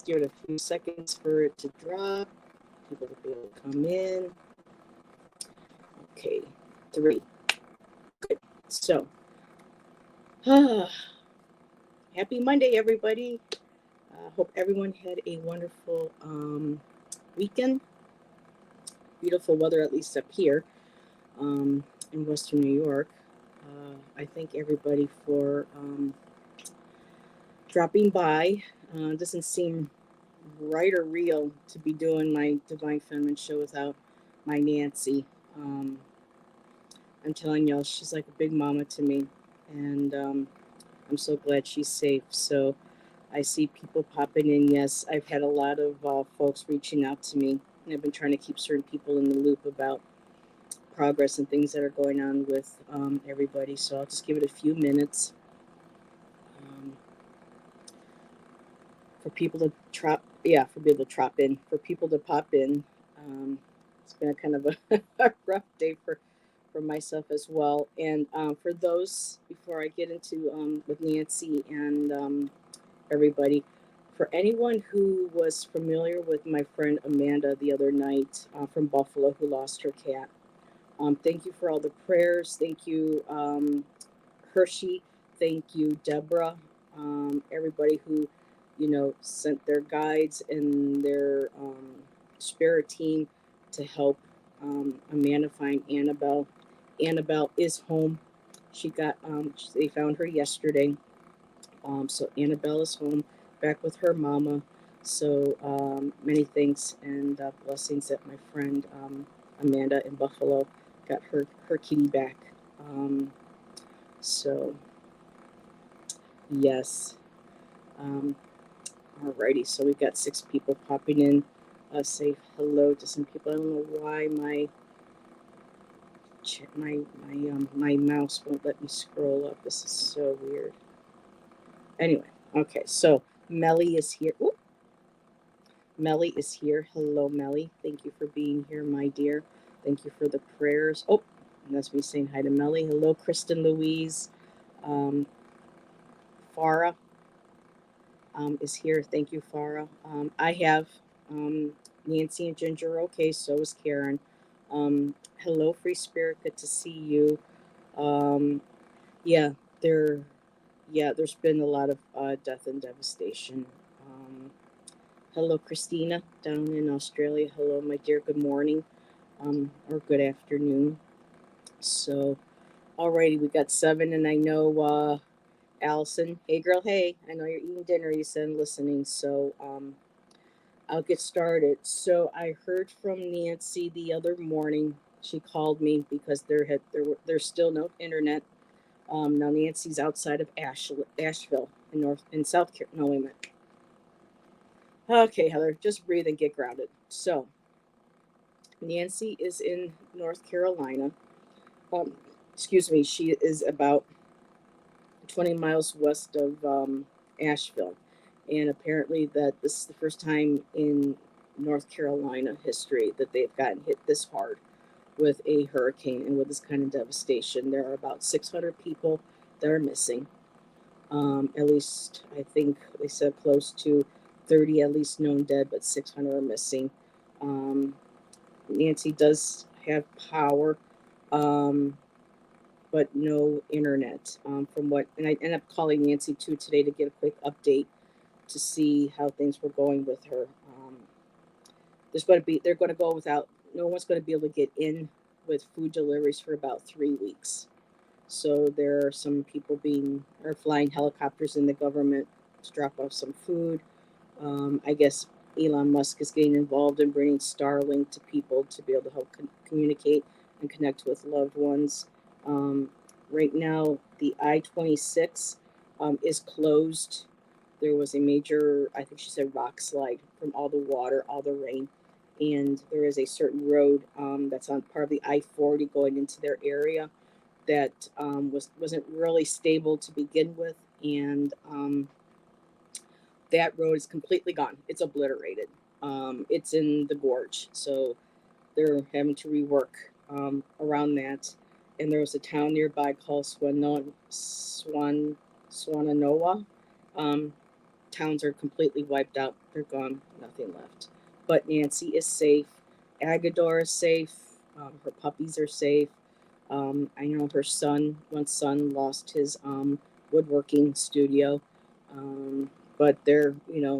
Give it a few seconds for it to drop. People to be able to come in. Okay, 3. Good. So, happy Monday, everybody. Hope everyone had a wonderful weekend. Beautiful weather, at least up here in Western New York. I thank everybody for dropping by. Doesn't seem right or real to be doing my Divine Feminine show without my Nancy. Um, I'm telling y'all, she's like a big mama to me, and I'm so glad she's safe. So I see people popping in. Yes, I've had a lot of folks reaching out to me, and I've been trying to keep certain people in the loop about progress and things that are going on with everybody. So I'll just give it a few minutes um, for people to for people to drop in, for people to pop in. It's been a kind of a rough day for myself as well. And for those, before I get into with Nancy and everybody, for anyone who was familiar with my friend Amanda the other night from Buffalo who lost her cat, thank you for all the prayers. Thank you, Hershey. Thank you, Deborah. Everybody who, sent their guides and their spirit team to help Amanda find Annabelle. Annabelle is home. She got, they found her yesterday. So Annabelle is home, back with her mama. So many thanks and blessings that my friend Amanda in Buffalo got her kitty back. So yes. Um, Alrighty, so we've got 6 people popping in. Say hello to some people. I don't know why my mouse won't let me scroll up. This is so weird. Anyway, okay, so Melly is here. Ooh, Melly is here. Hello, Melly. Thank you for being here, my dear. Thank you for the prayers. Oh, and that's me saying hi to Melly. Hello, Kristen Louise. Um, Farah is here. Thank you, Farah. I have um, Nancy and Ginger. Okay, so is Karen. Hello, Free Spirit. Good to see you. Um, yeah, there. Yeah, there's been a lot of death and devastation. Um, Hello, Christina, down in Australia. Hello, my dear. Good morning, or good afternoon. So, alrighty, we got 7, and I know Allison. Hey, girl. Hey, I know you're eating dinner. You said listening. So, I'll get started. So, I heard from Nancy the other morning. She called me because there's still no internet. Now Nancy's outside of Asheville in South Carolina. No, wait a minute. Okay, Heather, just breathe and get grounded. So, Nancy is in North Carolina. Um, excuse me, she is about 20 miles west of Asheville. And apparently that this is the first time in North Carolina history that they've gotten hit this hard with a hurricane and with this kind of devastation. There are about 600 people that are missing. At least I think they said close to 30 at least known dead, but 600 are missing. Um, Nancy does have power, um, but no internet. From what, and I ended up calling Nancy too today to get a quick update to see how things were going with her. They're going to go without. No one's going to be able to get in with food deliveries for about 3 weeks. So there are some people are flying helicopters in the government to drop off some food. I guess Elon Musk is getting involved in bringing Starlink to people to be able to help communicate and connect with loved ones. Um, right now, the I-26 is closed. There was a major, I think she said, rock slide from all the water, all the rain. And there is a certain road that's on part of the I-40 going into their area that wasn't really stable to begin with, and that road is completely gone. It's obliterated. It's in the gorge, so they're having to rework around that. And there was a town nearby called Swananoa. Um, towns are completely wiped out. They're gone, nothing left. But Nancy is safe. Agador is safe. Her puppies are safe. I know her son, one son, lost his woodworking studio, um, but they're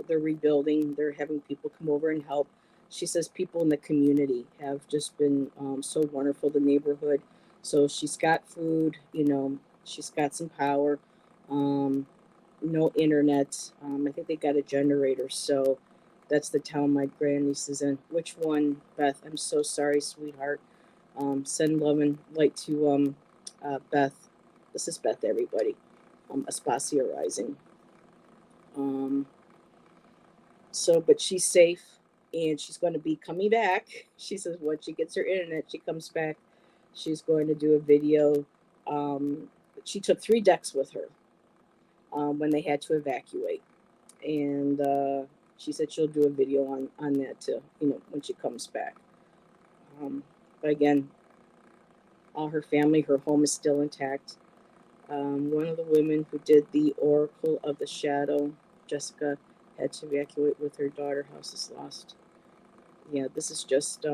rebuilding. They're having people come over and help. She says people in the community have just been so wonderful. The neighborhood. So she's got food. She's got some power. Um, no internet. I think they got a generator. So that's the town my grandniece is in. Which one, Beth? I'm so sorry, sweetheart. Send love and light to Beth. This is Beth, everybody. Aspasia Rising. Um, but she's safe and she's going to be coming back. She says once she gets her internet, she comes back. She's going to do a video. Um, she took 3 decks with her when they had to evacuate. And she said she'll do a video on that too, when she comes back. But again, all her family, her home is still intact. One of the women who did the Oracle of the Shadow, Jessica, had to evacuate with her daughter. House is lost. Yeah, this is just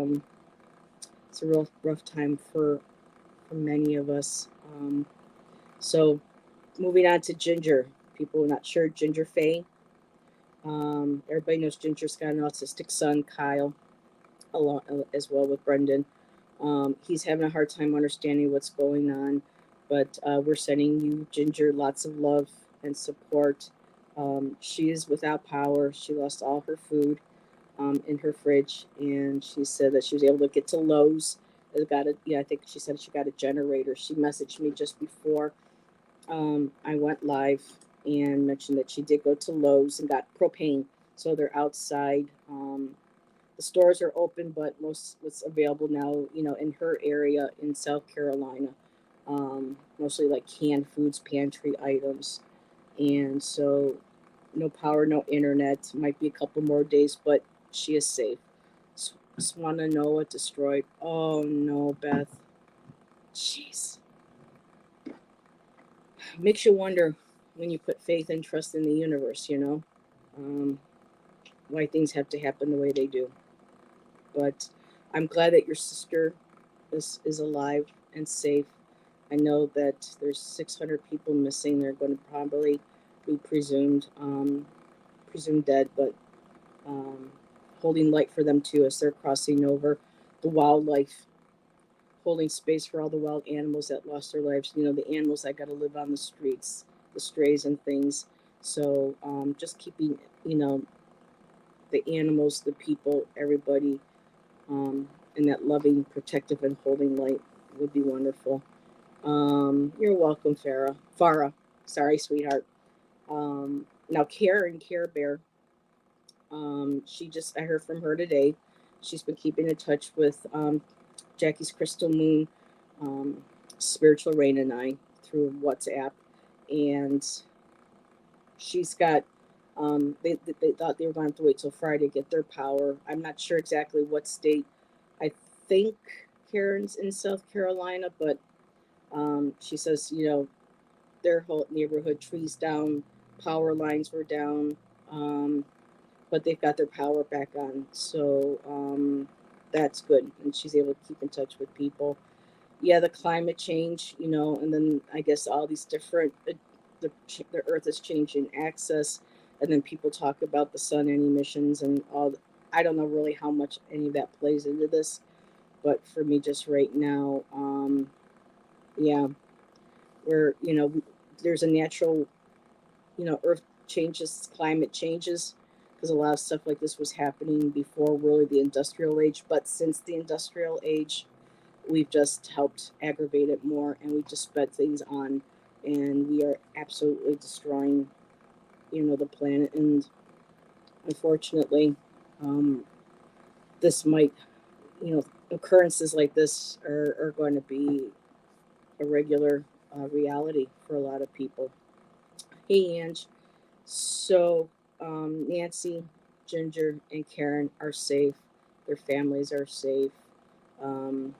it's a real rough time for many of us. So moving on to Ginger. People are not sure. Ginger Faye. Everybody knows Ginger's got an autistic son, Kyle, along as well with Brendan. He's having a hard time understanding what's going on, but we're sending you, Ginger, lots of love and support. She is without power. She lost all her food in her fridge, and she said that she was able to get to Lowe's. I think she said she got a generator. She messaged me just before I went live and mentioned that she did go to Lowe's and got propane. So they're outside. The stores are open, but most what's available now, in her area in South Carolina, mostly like canned foods, pantry items. And so no power, no internet. Might be a couple more days, but she is safe. Swananoa destroyed. Oh no, Beth. Jeez. Makes you wonder when you put faith and trust in the universe, um, why things have to happen the way they do. But I'm glad that your sister is alive and safe. I know that there's 600 people missing. They're going to probably be presumed dead, but um, holding light for them too as they're crossing over. The wildlife, holding space for all the wild animals that lost their lives. The animals that got to live on the streets, the strays and things. So just keeping, the animals, the people, everybody in that loving, protective, and holding light would be wonderful. You're welcome, Farah. Sorry, sweetheart. Now, Karebear, I heard from her today. She's been keeping in touch with Jackie's Crystal Moon, um, Spiritual Rain, and I through WhatsApp. And she's got, they thought they were going to have to wait till Friday to get their power. I'm not sure exactly what state. I think Karen's in South Carolina, but she says, their whole neighborhood, trees down, power lines were down, but they've got their power back on. So that's good. And she's able to keep in touch with people. Yeah, the climate change, and then I guess all these different, the earth is changing access. And then people talk about the sun and emissions and all. I don't know really how much any of that plays into this, but for me, just right now, yeah, where there's a natural, earth changes, climate changes, because a lot of stuff like this was happening before really the industrial age. But since the industrial age, we've just helped aggravate it more, and we just sped things on, and we are absolutely destroying, the planet. And unfortunately, um, this might, occurrences like this are going to be a regular reality for a lot of people. Hey, Ange. So, Nancy, Ginger, and Karen are safe. Their families are safe, um,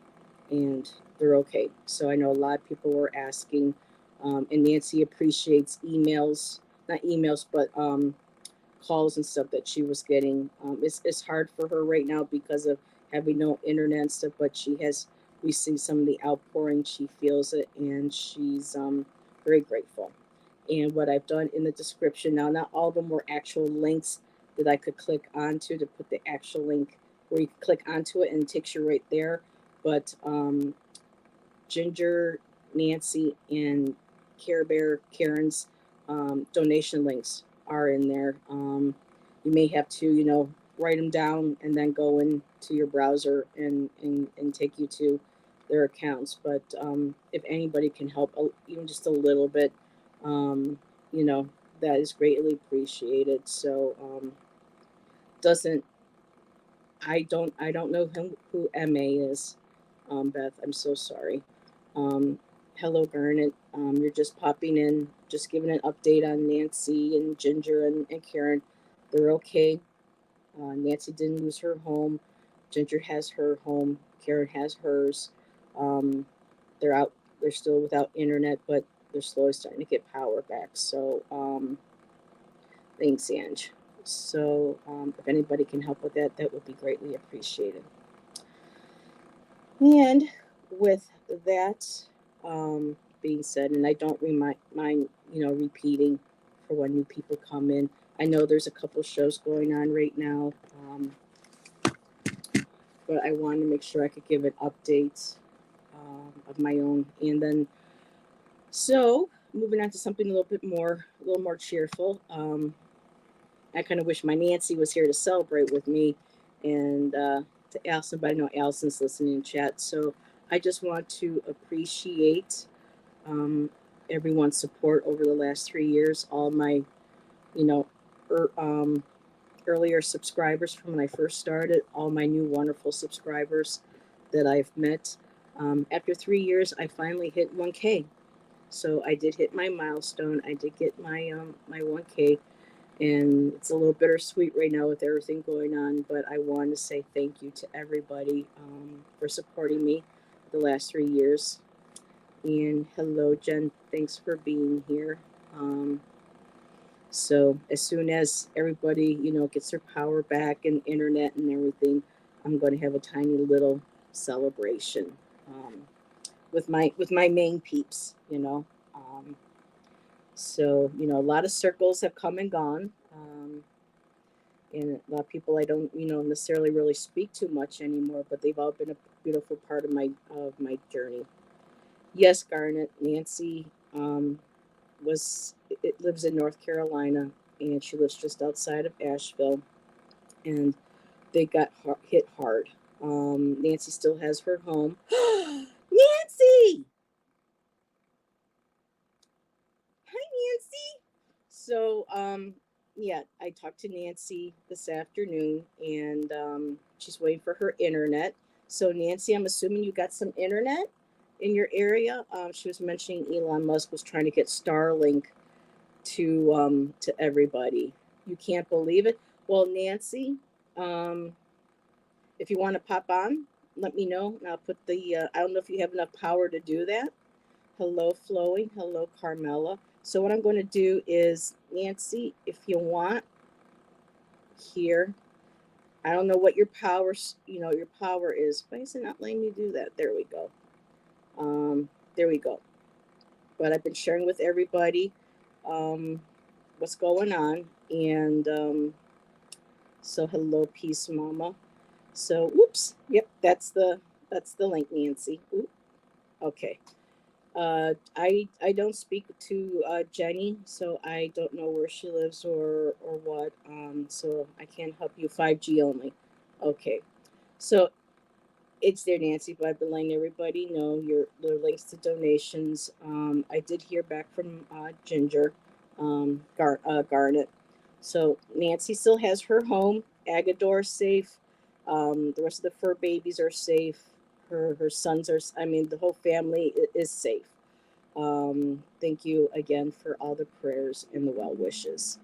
and they're okay. So, I know a lot of people were asking, and Nancy appreciates emails, not emails, but calls and stuff that she was getting. It's hard for her right now because of having no internet and stuff, but we see some of the outpouring. She feels it, and she's very grateful. And what I've done in the description now, not all of them were actual links that I could click onto to put the actual link where you can click onto it and it takes you right there. But Ginger, Nancy, and Karebear, Karen's donation links are in there. You may have to, write them down and then go into your browser and take you to their accounts. But if anybody can help, even just a little bit, um, you know, that is greatly appreciated. So doesn't I don't know who MA is. Beth, I'm so sorry. Um, Hello, Garnet. You're just popping in, just giving an update on Nancy and Ginger and Karen. They're okay. Nancy didn't lose her home. Ginger has her home. Karen has hers. Um, they're out. They're still without internet, but they're slowly starting to get power back. So thanks, Ange. So if anybody can help with that, that would be greatly appreciated. And with that being said, and I don't mind, repeating for when new people come in. I know there's a couple shows going on right now, but I wanted to make sure I could give an update of my own. And then, so moving on to something a little more cheerful. I kind of wish my Nancy was here to celebrate with me, and to Allison, but I know Allison's listening in chat. So I just want to appreciate um, everyone's support over the last 3 years. All my, you know, er, um, earlier subscribers from when I first started, all my new wonderful subscribers that I've met. After 3 years, I finally hit 1K. So I did hit my milestone. I did get my 1K, and it's a little bittersweet right now with everything going on. But I want to say thank you to everybody for supporting me the last 3 years. And hello, Jen. Thanks for being here. Um, so as soon as everybody, gets their power back and internet and everything, I'm going to have a tiny little celebration with my main peeps. So a lot of circles have come and gone. And a lot of people I don't, necessarily really speak too much anymore, but they've all been a beautiful part of my journey. Yes, Garnet, Nancy was it lives in North Carolina, and she lives just outside of Asheville, and they got hit hard. Nancy still has her home. Nancy, hi Nancy. So yeah, I talked to Nancy this afternoon, and she's waiting for her internet. So Nancy, I'm assuming you got some internet in your area. She was mentioning Elon Musk was trying to get Starlink to everybody. You can't believe it. Well, Nancy, um, if you want to pop on, let me know, and I'll put the. I don't know if you have enough power to do that. Hello, Flowing. Hello, Carmela. So what I'm going to do is, Nancy, if you want here, I don't know what your power is. Why is it not letting me do that? There we go. There we go. But I've been sharing with everybody um, what's going on, and so hello, peace, mama. So, whoops. Yep, that's the link, Nancy. Oop, okay. I don't speak to Jenny, so I don't know where she lives or what. So I can't help you. 5G only. Okay. So it's there, Nancy, but I've been letting everybody know your the links to donations. I did hear back from Ginger, Garnet. So Nancy still has her home. Agador's safe. The rest of the fur babies are safe. Her sons are. I mean, the whole family is safe. Thank you again for all the prayers and the well wishes.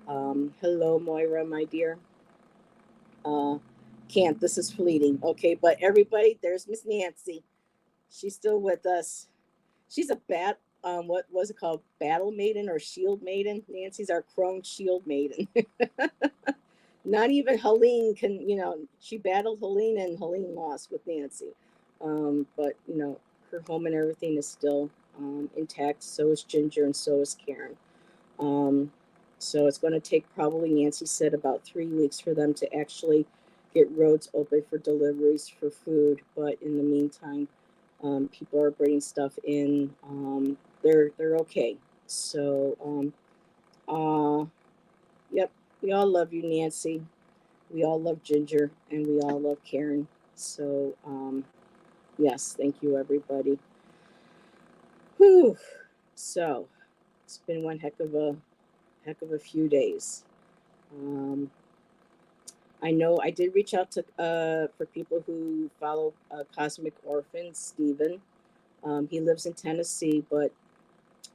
Hello, Moira, my dear. Uh, can't. This is fleeting. Okay, but everybody, there's Miss Nancy. She's still with us. She's a bat. what was it called? Battle Maiden or Shield Maiden? Nancy's our crone Shield Maiden. Not even Helene can, she battled Helene and Helene lost with Nancy. But, her home and everything is still intact. So is Ginger and so is Karen. Um, so it's going to take probably, Nancy said, about 3 weeks for them to actually get roads open for deliveries for food. But in the meantime, people are bringing stuff in. They're okay. So, yep, we all love you, Nancy. We all love Ginger, and we all love Karen. So, yes, thank you, everybody. Whew. So, it's been one heck of a few days. Um, I know I did reach out to for people who follow Cosmic Orphan Steven. He lives in Tennessee, but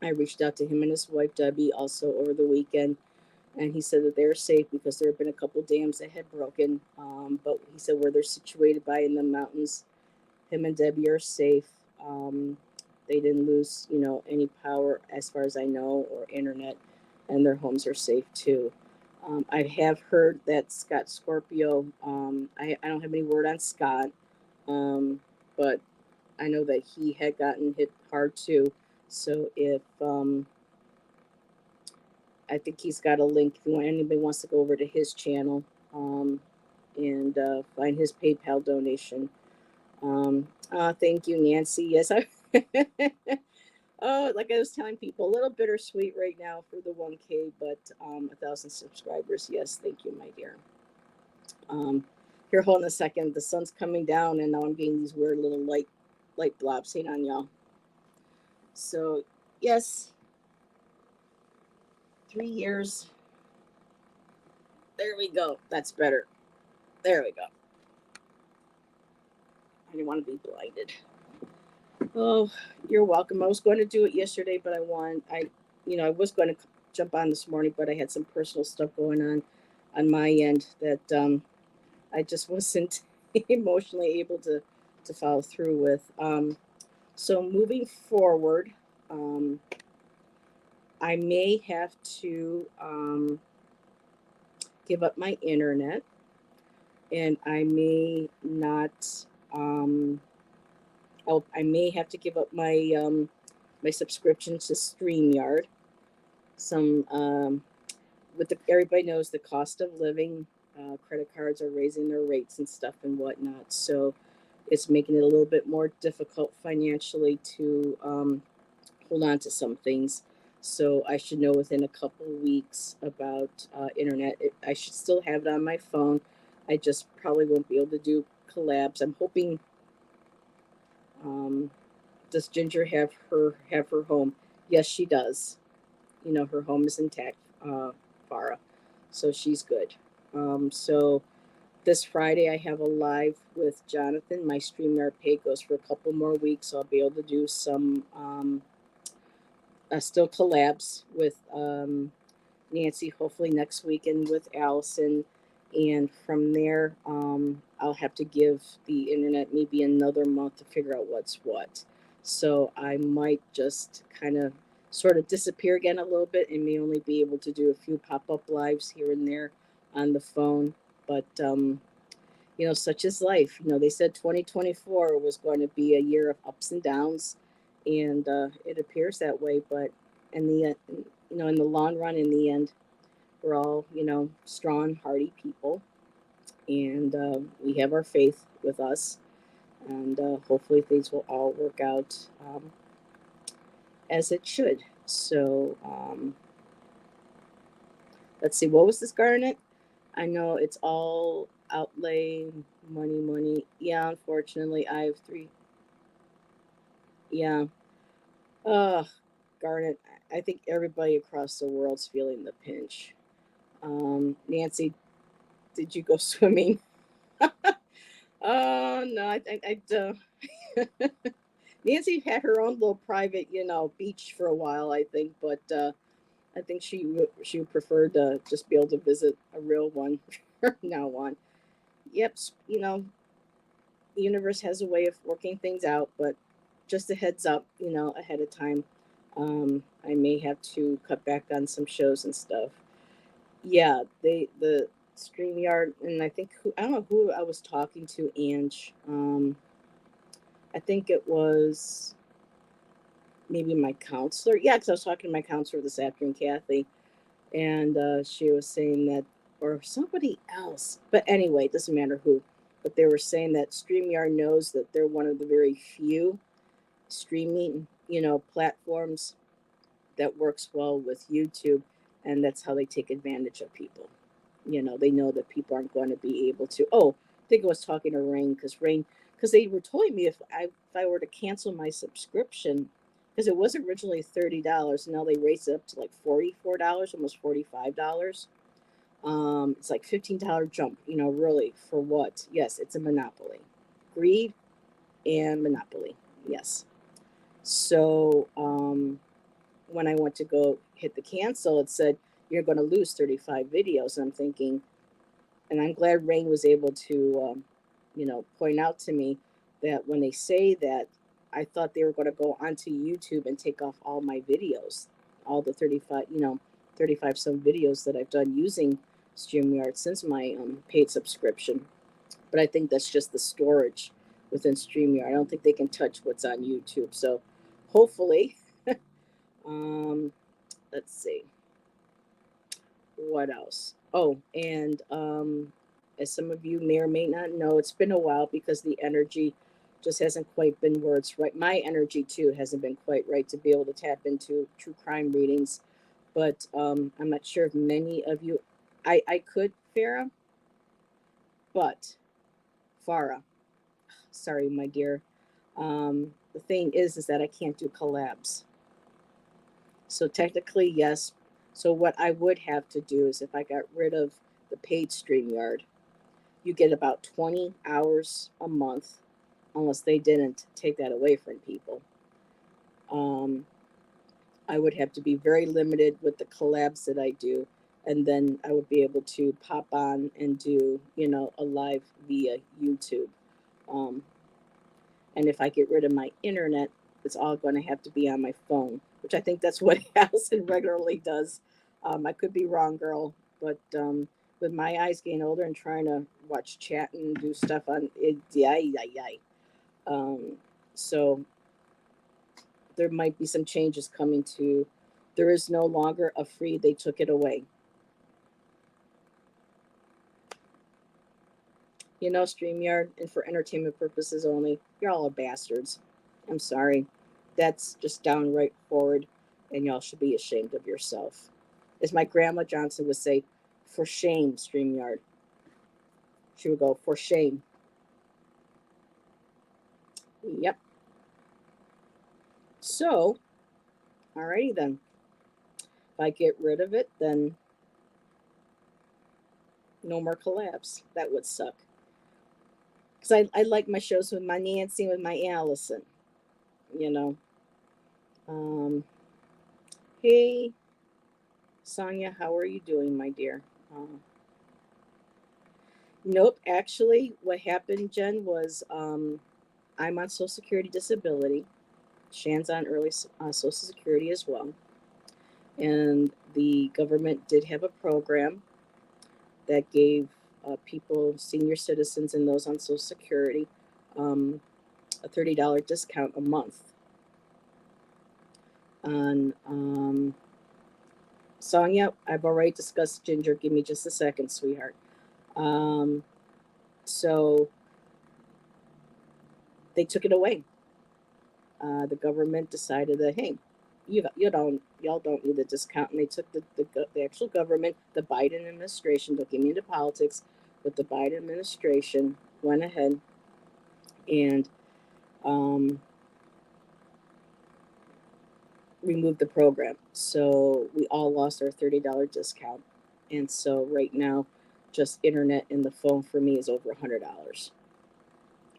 I reached out to him and his wife Debbie also over the weekend, and he said that they're safe because there have been a couple dams that had broken. But he said where they're situated by in the mountains, him and Debbie are safe. They didn't lose, any power as far as I know or internet, and their homes are safe too. I have heard that Scott Scorpio. I don't have any word on Scott, but I know that he had gotten hit hard too. So if I think he's got a link if anybody wants to go over to his channel and find his PayPal donation. Thank you, Nancy. Yes, I. Oh, like I was telling people, a little bittersweet right now for the 1K, but 1,000 subscribers. Yes, thank you, my dear. Here, hold on a second. The sun's coming down, and now I'm getting these weird little light blobs. Hang on, y'all. So, yes, 3 years. There we go. That's better. There we go. I didn't want to be blinded. Oh, you're welcome. I was going to do it yesterday, but I was going to jump on this morning, but I had some personal stuff going on my end that I just wasn't emotionally able to follow through with. So moving forward, um, I may have to give up my internet, and I may not. I may have to give up my subscription to StreamYard. Some everybody knows the cost of living. Credit cards are raising their rates and stuff and whatnot, so it's making it a little bit more difficult financially to hold on to some things. So I should know within a couple weeks about internet. I should still have it on my phone. I just probably won't be able to do collabs. I'm hoping. Um, does Ginger have her home? Yes, she does. Her home is intact, Farah, so she's good. So this Friday I have a live with Jonathan. My StreamYard pay goes for a couple more weeks, so I'll be able to do some still collabs with Nancy, hopefully next weekend with Allison. And from there, I'll have to give the internet maybe another month to figure out what's what. So I might just kind of sort of disappear again a little bit and may only be able to do a few pop up lives here and there on the phone. But, such is life. They said 2024 was going to be a year of ups and downs, and it appears that way. But in the long run, in the end, we're all, strong, hardy people, and we have our faith with us, and hopefully things will all work out as it should. So, let's see, what was this, Garnet? I know it's all outlay, money, money. Yeah, unfortunately, I have three. Yeah. Uh, Garnet, I think everybody across the world's feeling the pinch. Nancy, did you go swimming? Oh no, Nancy had her own little private, beach for a while, I think, but I think she would prefer to just be able to visit a real one from now on. Yep, the universe has a way of working things out, but just a heads up, ahead of time. I may have to cut back on some shows and stuff. Yeah, the StreamYard, and I don't know who I was talking to, Ange. I think it was maybe my counselor. Yeah, because I was talking to my counselor this afternoon, Kathy, and she was saying that, or somebody else. But anyway, it doesn't matter who. But they were saying that StreamYard knows that they're one of the very few streaming, platforms that works well with YouTube, and that's how they take advantage of people. They know that people aren't going to be able to. Oh, I think I was talking to Rain, because they were telling me if I were to cancel my subscription, because it was originally $30, and now they raised it up to like $44, almost $45. It's like $15 jump. Really for what? Yes, it's a monopoly, greed and monopoly. Yes. So when I went to go hit the cancel, it said you're going to lose 35 videos. And I'm thinking, and I'm glad Rain was able to, point out to me that when they say that, I thought they were going to go onto YouTube and take off all my videos, all the 35, 35 some videos that I've done using StreamYard since my paid subscription. But I think that's just the storage within StreamYard. I don't think they can touch what's on YouTube. So hopefully, um, let's see. What else? Oh, and as some of you may or may not know, it's been a while because the energy just hasn't quite been where it's right. My energy too hasn't been quite right to be able to tap into true crime readings. But I'm not sure if many of you, I could, Farah, but Farah, sorry, my dear. The thing is that I can't do collabs. So technically, yes. So what I would have to do is if I got rid of the paid StreamYard, you get about 20 hours a month, unless they didn't take that away from people. Um, I would have to be very limited with the collabs that I do, and then I would be able to pop on and do, a live via YouTube. Um, and if I get rid of my internet, it's all going to have to be on my phone, which I think that's what Allison regularly does. I could be wrong, girl, but with my eyes getting older and trying to watch chat and do stuff on it, yeah, yeah, yeah. So there might be some changes coming to. There is no longer a free. They took it away. StreamYard, and for entertainment purposes only. You're all bastards. I'm sorry. That's just downright horrid, and y'all should be ashamed of yourself. As my grandma Johnson would say, for shame, StreamYard. She would go, for shame. Yep. So, alrighty then. If I get rid of it, then no more collabs. That would suck. Because I like my shows with my Nancy, with my Allison, you know. Um, hey, Sonia, how are you doing, my dear? Nope, actually, what happened, Jen, was I'm on Social Security disability. Shan's on early Social Security as well. And the government did have a program that gave people, senior citizens, and those on Social Security, um, a $30 discount a month on Sonia. I've already discussed Ginger. Give me just a second, sweetheart. Um, so they took it away. The government decided that, hey, y'all don't need the discount, and they took the actual government, the Biden administration. Don't get me into politics, but the Biden administration went ahead and um, removed the program. So we all lost our $30 discount, and so right now, just internet and the phone for me is over $100.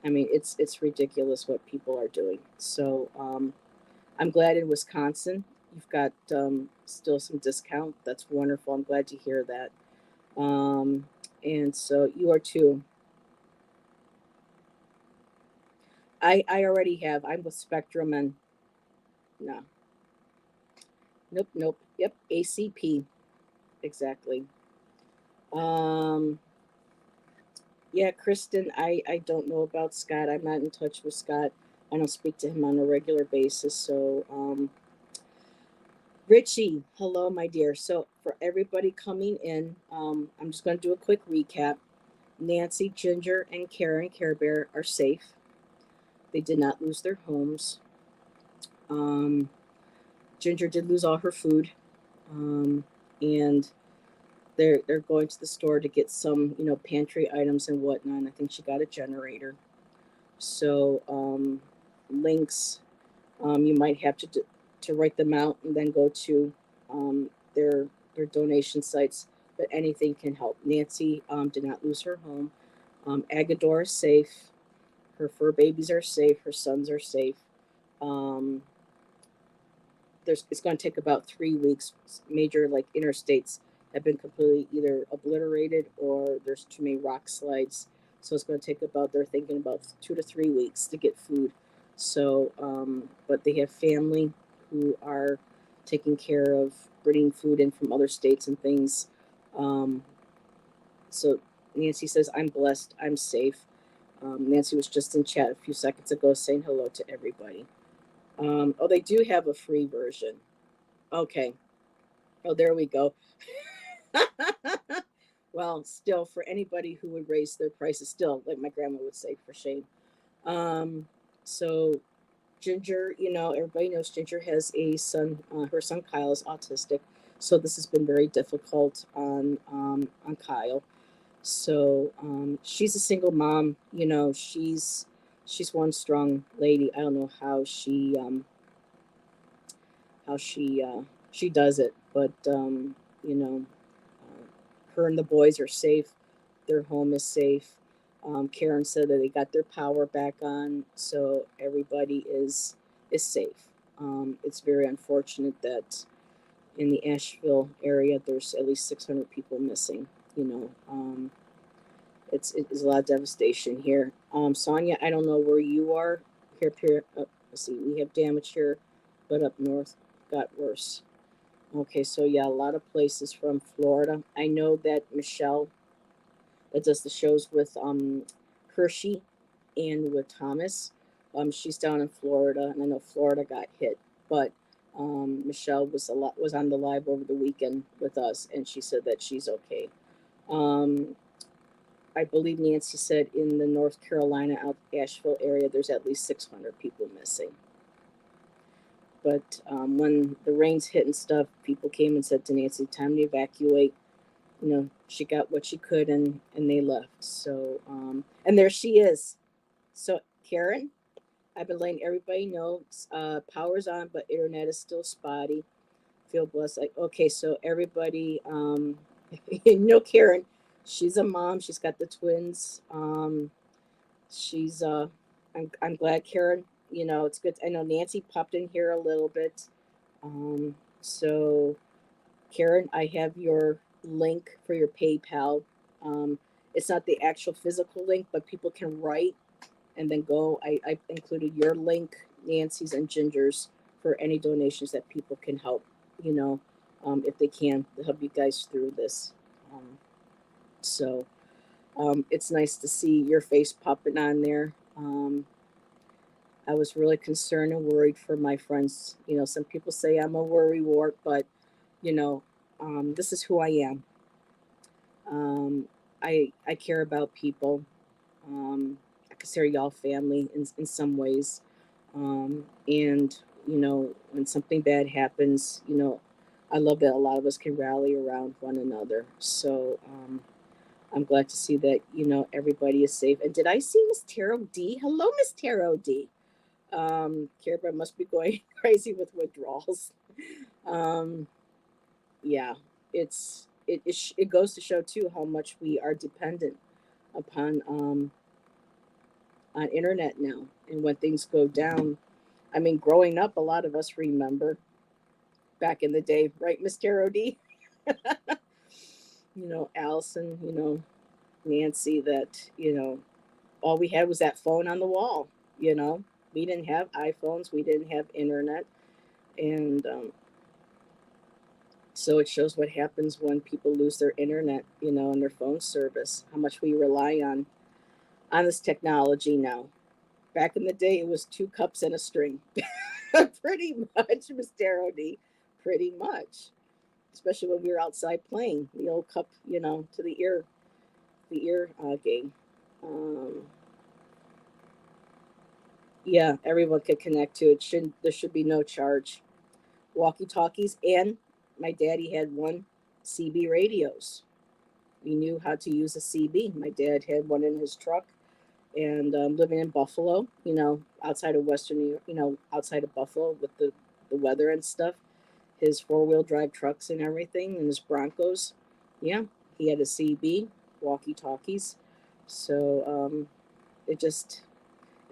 I mean, it's ridiculous what people are doing. So I'm glad in Wisconsin you've got still some discount. That's wonderful. I'm glad to hear that. Um, and so you are too. I already have. I'm with Spectrum, and no, Nope, nope. Yep, ACP. Exactly. Um, yeah, Kristen, I don't know about Scott. I'm not in touch with Scott. I don't speak to him on a regular basis. So, Richie, hello, my dear. So, for everybody coming in, I'm just going to do a quick recap. Nancy, Ginger, and Karen Carebear are safe. They did not lose their homes. Um, Ginger did lose all her food, and they're going to the store to get some pantry items and whatnot. And I think she got a generator. So links, you might have to write them out and then go to their donation sites. But anything can help. Nancy did not lose her home. Agador is safe. Her fur babies are safe. Her sons are safe. Um, it's going to take about 3 weeks. Major like interstates have been completely either obliterated or there's too many rock slides. So it's going to take about they're thinking about 2 to 3 weeks to get food. So, but they have family who are taking care of bringing food in from other states and things. Um, so Nancy says, "I'm blessed. I'm safe." Nancy was just in chat a few seconds ago saying hello to everybody. Oh, they do have a free version. Okay. Oh, there we go. Well, still, for anybody who would raise their prices, still, like my grandma would say, for shame. Um, so Ginger, everybody knows Ginger has a son. Her son Kyle is autistic, so this has been very difficult on Kyle. So she's a single mom. She's one strong lady. I don't know how she does it, but you know, her and the boys are safe. Their home is safe. Karen said that they got their power back on, so everybody is safe. It's very unfortunate that in the Asheville area, there's at least 600 people missing. You know, it is a lot of devastation here. Sonia, I don't know where you are. Here, let's see, we have damage here, but up north got worse. Okay, so yeah, a lot of places from Florida. I know that Michelle, that does the shows with Hershey and with Thomas, she's down in Florida, and I know Florida got hit, but Michelle was on the live over the weekend with us, and she said that she's okay. Um, I believe Nancy said in the North Carolina out Asheville area, there's at least 600 people missing. But when the rains hit and stuff, people came and said to Nancy, "Time to evacuate." She got what she could, and they left. So and there she is. So Karen, I've been letting everybody know power's on, but internet is still spotty. Feel blessed. Like, okay, so everybody, Karen, she's a mom. She's got the twins. She's I'm glad Karen. It's good. I know Nancy popped in here a little bit. So Karen, I have your link for your PayPal. Um, it's not the actual physical link, but people can write and then go. I included your link, Nancy's and Ginger's, for any donations that people can help, if they can, to help you guys through this. So it's nice to see your face popping on there. I was really concerned and worried for my friends. Some people say I'm a worrywart, but you know, this is who I am. Um, I care about people. I consider y'all family in some ways. And when something bad happens, I love that a lot of us can rally around one another. So I'm glad to see that everybody is safe. And did I see Miss Tarot D? Hello, Miss Tarot D. Care Bear must be going crazy with withdrawals. Um, yeah, it goes to show too how much we are dependent upon on internet now, and when things go down. I mean, growing up, a lot of us remember back in the day, right, Miss Tarot D? Allison, Nancy, that all we had was that phone on the wall. You know, we didn't have iPhones, we didn't have internet, and So it shows what happens when people lose their internet, and their phone service, how much we rely on this technology now. Back in the day, it was 2 cups and a string. Pretty much, Miss D. Pretty much. Especially when we were outside playing. The old cup, to the ear game. Um, yeah, everyone could connect to it. There should be no charge. Walkie talkies, and my daddy had one CB radios. We knew how to use a CB. My dad had one in his truck, and living in Buffalo, outside of Western New York, outside of Buffalo with the weather and stuff, his 4-wheel drive trucks and everything, and his Broncos. Yeah, he had a CB, walkie talkies. So it just,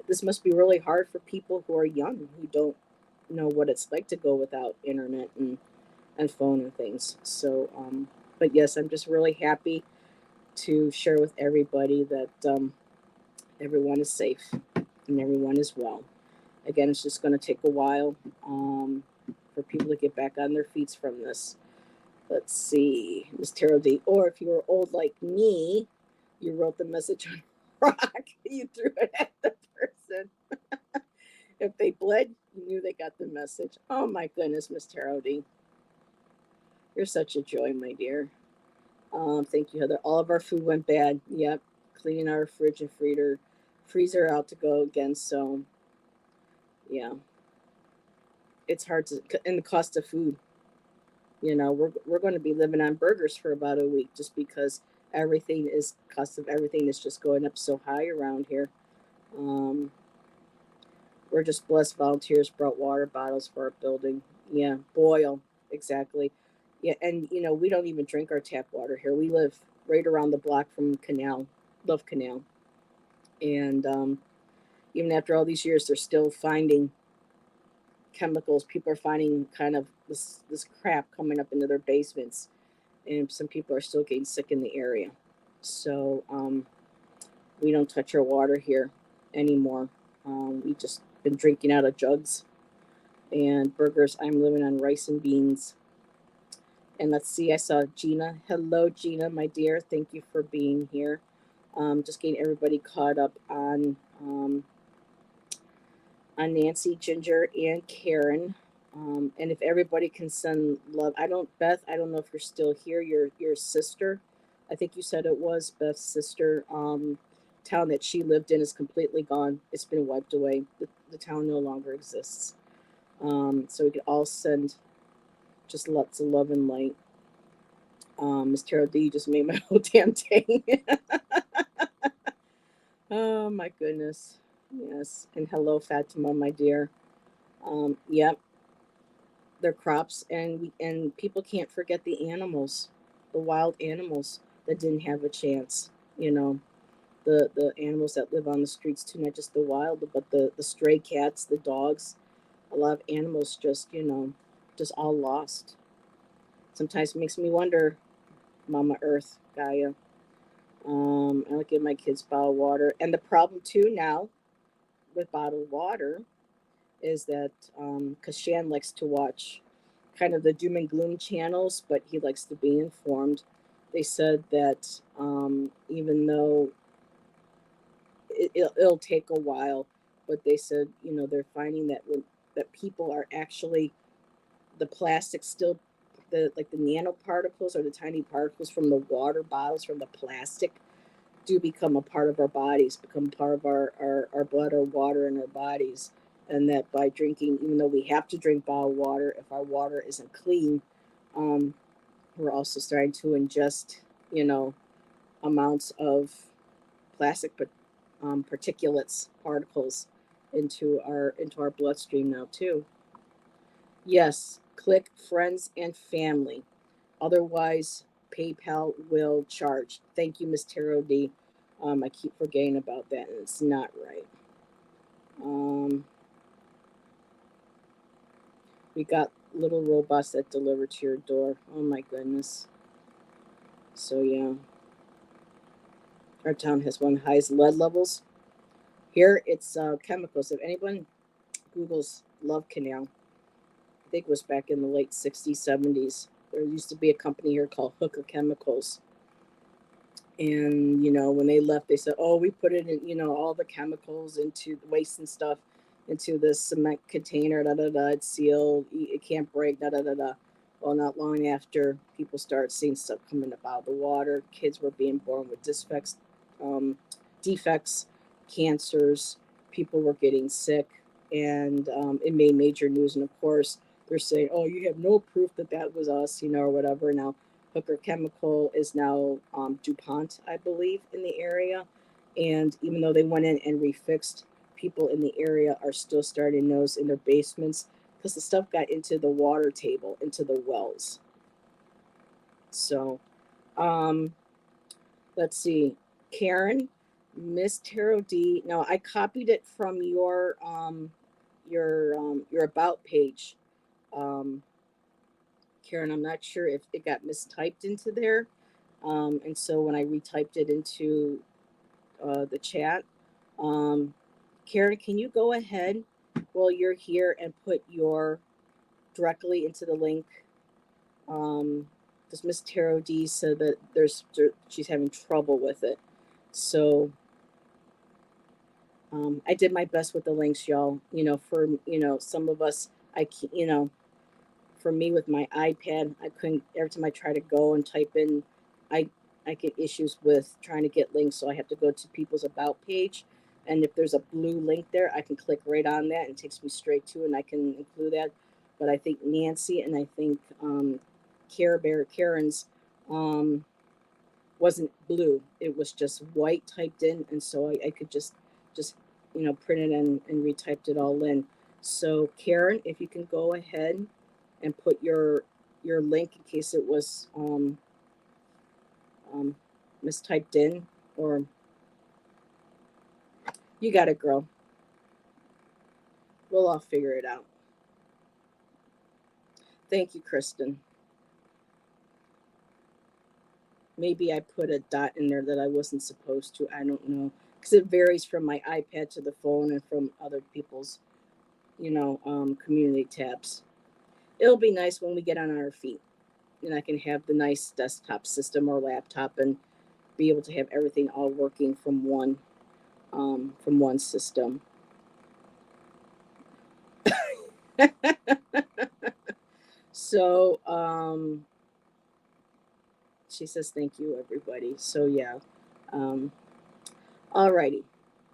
this must be really hard for people who are young, who don't know what it's like to go without internet and phone and things. So, but yes, I'm just really happy to share with everybody that everyone is safe and everyone is well. Again, it's just going to take a while for people to get back on their feet from this. Let's see, Miss Terrell D. Or if you were old like me, you wrote the message on a rock, you threw it at the person. If they bled, you knew they got the message. Oh my goodness, Miss Terrell D. You're such a joy, my dear. Thank you, Heather. All of our food went bad. Yep, cleaning our fridge and freezer out to go again. So yeah, it's hard to, and the cost of food. We're going to be living on burgers for about a week just because cost of everything is just going up so high around here. Um, we're just blessed. Volunteers brought water bottles for our building. Yeah, boil exactly. Yeah, and we don't even drink our tap water here. We live right around the block from Canal, Love Canal, and even after all these years, they're still finding chemicals. People are finding kind of this crap coming up into their basements, and some people are still getting sick in the area. So we don't touch our water here anymore. We just been drinking out of jugs and burgers. I'm living on rice and beans. And let's see, I saw Gina. Hello, Gina, my dear. Thank you for being here. Just getting everybody caught up on Nancy, Ginger, and Karen. And if everybody can send love, Beth, I don't know if you're still here. Your sister, I think you said it was Beth's sister. Town that she lived in is completely gone. It's been wiped away. The town no longer exists. So we could all send just lots of love and light. Miss Tara D just made my whole damn day. Oh my goodness. Yes. And hello, Fatima, my dear. Yep, their crops, and people can't forget the animals, the wild animals that didn't have a chance. You know, the animals that live on the streets too, not just the wild, but the stray cats, the dogs. A lot of animals just all lost. Sometimes it makes me wonder, Mama Earth, Gaia. I don't give my kids bottled water, and the problem too now with bottled water is that because Shan likes to watch kind of the doom and gloom channels, but he likes to be informed. They said that even though it'll take a while, but they said they're finding that that people are actually the plastic still the nanoparticles or the tiny particles from the water bottles from the plastic do become a part of our bodies, become part of our blood or water in our bodies. And that by drinking, even though we have to drink bottled water, if our water isn't clean, um, we're also starting to ingest, amounts of plastic particulates, particles into our bloodstream now too. Yes, click friends and family. Otherwise, PayPal will charge. Thank you, Miss Taro D. I keep forgetting about that, and it's not right. Um, we got little robots that deliver to your door. Oh my goodness. So yeah, our town has one of the highest lead levels. Here, it's chemicals. If anyone Google's Love Canal, I think it was back in the late 60s, 70s. There used to be a company here called Hooker Chemicals. And, you know, when they left, they said, oh, we put it in, you know, all the chemicals into the waste and stuff into the cement container, da da da, it's sealed, it can't break, da da da da. Well, not long after, people started seeing stuff coming up out of the water. Kids were being born with um, defects, cancers. People were getting sick, and it made major news. And of course, they're saying, "Oh, you have no proof that that was us," you know, or whatever. Now, Hooker Chemical is now DuPont, I believe, in the area. And even though they went in and refixed, people in the area are still starting to notice in their basements because the stuff got into the water table, into the wells. So, um, let's see. Karen, Miss Tarot D. Now I copied it from your about page. Um, Karen, I'm not sure if it got mistyped into there. And so when I retyped it into the chat, um, Karen, can you go ahead while you're here and put your directly into the link? Because Miss Tarot D said that she's having trouble with it. So I did my best with the links, y'all. You know, for some of us, I can't, for me with my iPad, I couldn't. Every time I try to go and type in, I I get issues with trying to get links, so I have to go to people's about page, and if there's a blue link there, I can click right on that and it takes me straight to it, and I can include that. But I think Nancy and I think Karebear Karen's um, wasn't blue; it was just white typed in, and so I could just print it and retyped it all in. So Karen, if you can go ahead and put your link in case it was um, mistyped in, or you got it, girl. We'll all figure it out. Thank you, Kristen. Maybe I put a dot in there that I wasn't supposed to. I don't know because it varies from my iPad to the phone and from other people's, community tabs. It'll be nice when we get on our feet and I can have the nice desktop system or laptop and be able to have everything all working from one system. So she says thank you everybody. So yeah. Um Alrighty.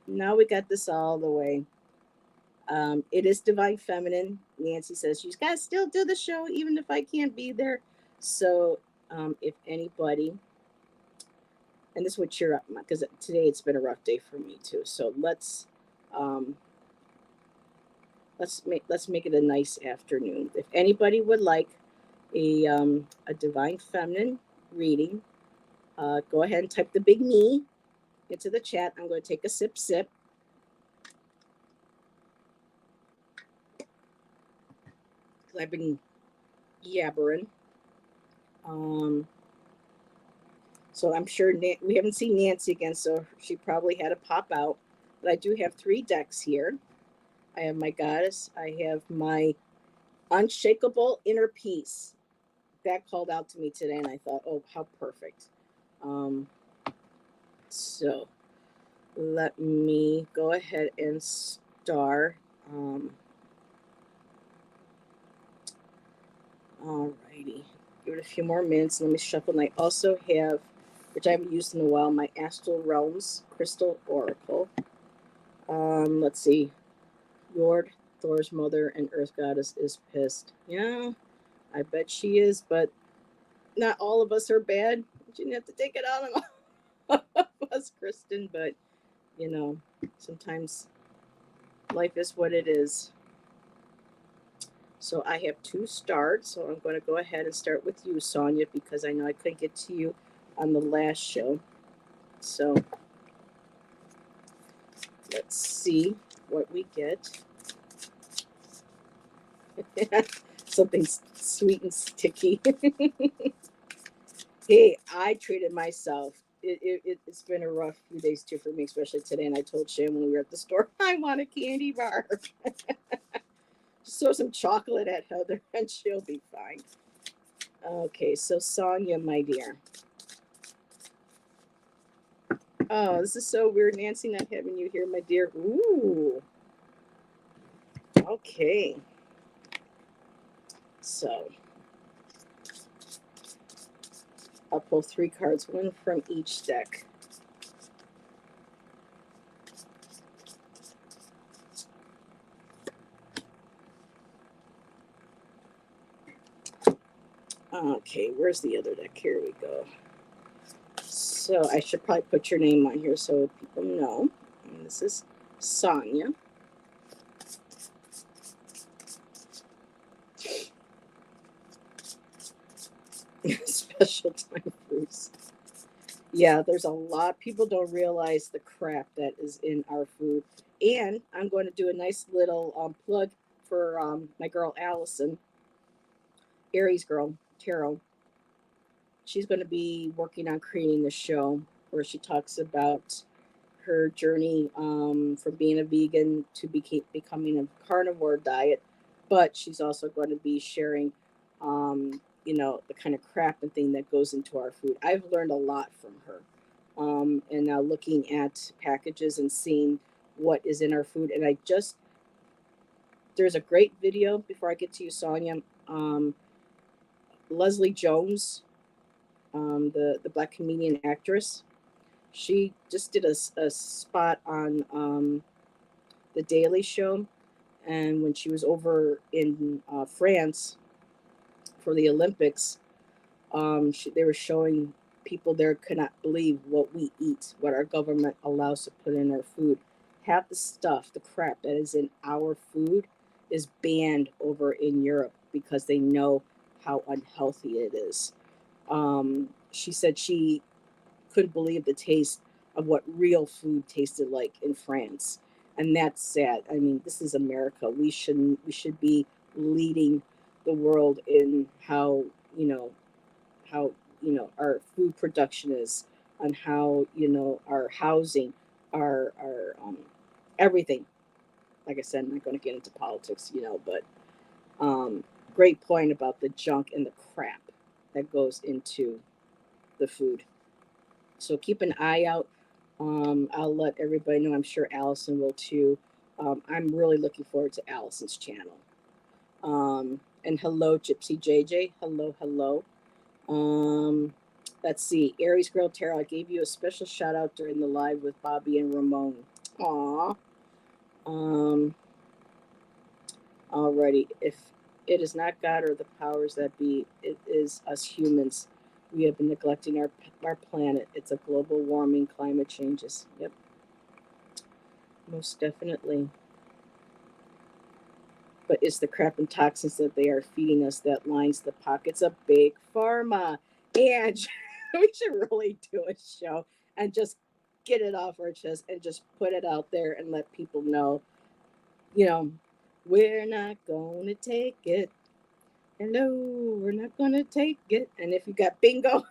Now we got this all the way. It is Divine Feminine. Nancy says she's got to still do the show even if I can't be there. So if anybody, and this would cheer up because today it's been a rough day for me too. So um, let's make it a nice afternoon. If anybody would like a Divine Feminine reading, go ahead and type the big me into the chat. I'm going to take a sip. Because I've been yabbering. Um, so I'm sure we haven't seen Nancy again, so she probably had to pop out. But I do have 3 decks here. I have my goddess. I have my unshakable inner peace. That called out to me today, and I thought, oh, how perfect. So let me go ahead and start. Alrighty. Give it a few more minutes. Let me shuffle. And I also have, which I haven't used in a while, my Astral Realms Crystal Oracle. Let's see. Yord, Thor's mother, and Earth Goddess is pissed. Yeah, I bet she is, but not all of us are bad. You didn't have to take it out on all of us, Kristen, but sometimes life is what it is. So I have 2 starts. So I'm going to go ahead and start with you, Sonia, because I know I couldn't get to you on the last show. So let's see what we get. Something sweet and sticky. Hey, I treated myself. It's been a rough few days too for me, especially today. And I told Shan when we were at the store, I want a candy bar. Just throw some chocolate at Heather and she'll be fine. Okay, so Sonia, my dear. Oh, this is so weird, Nancy, not having you here, my dear. Ooh. Okay. So I'll pull 3 cards, one from each deck. Okay, where's the other deck? Here we go. So I should probably put your name on here so people know. And this is Sonia. Special time fruits. Yeah, there's a lot. People don't realize the crap that is in our food. And I'm going to do a nice little plug for my girl Allison, Aries girl, tarot. She's going to be working on creating a show where she talks about her journey from being a vegan to becoming a carnivore diet. But she's also going to be sharing, the kind of crap and thing that goes into our food. I've learned a lot from her. And now looking at packages and seeing what is in our food. And there's a great video before I get to you, Sonia. Leslie Jones, the black comedian actress, she just did a spot on the Daily Show, and when she was over in France for the Olympics, they were showing people there could not believe what we eat, what our government allows to put in our food. Half the stuff, the crap that is in our food, is banned over in Europe because they know how unhealthy it is. She said she couldn't believe the taste of what real food tasted like in France. And that's sad. I mean, this is America. We should be leading the world in how our food production is, on how our housing, our everything. Like I said, I'm not going to get into politics, but um, great point about the junk and the crap that goes into the food. So keep an eye out. I'll let everybody know. I'm sure Allison will too. I'm really looking forward to Allison's channel. And hello, Gypsy JJ. Hello, hello. Um, let's see. Aries Girl Tarot, I gave you a special shout out during the live with Bobby and Ramon. Aw. Um, Alrighty. If it is not God or the powers that be, it is us humans. We have been neglecting our planet. It's a global warming, climate changes. Yep, most definitely. But it's the crap and toxins that they are feeding us that lines the pockets of big pharma. And we should really do a show and just get it off our chest and just put it out there and let people know, you know, we're not going to take it. Hello, we're not going to take it. And if you got bingo,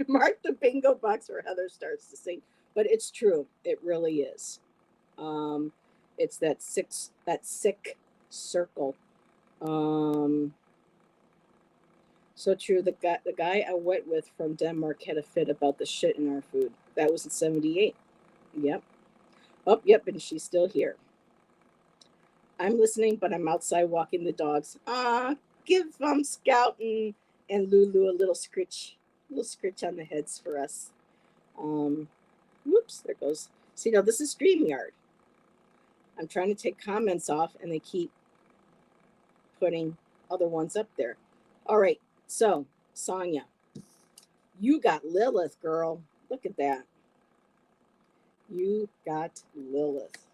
mark the bingo box where Heather starts to sing. But it's true. It really is. Um, it's that sick circle. Um, so true. The guy I went with from Denmark had a fit about the shit in our food. That was in '78. Yep. Oh, yep. And she's still here. I'm listening, but I'm outside walking the dogs. Give Scout and Lulu a little scritch on the heads for us. Um, Whoops, there goes. See, now this is StreamYard. I'm trying to take comments off, and they keep putting other ones up there. All right, so Sonia, you got Lilith, girl. Look at that. You got Lilith.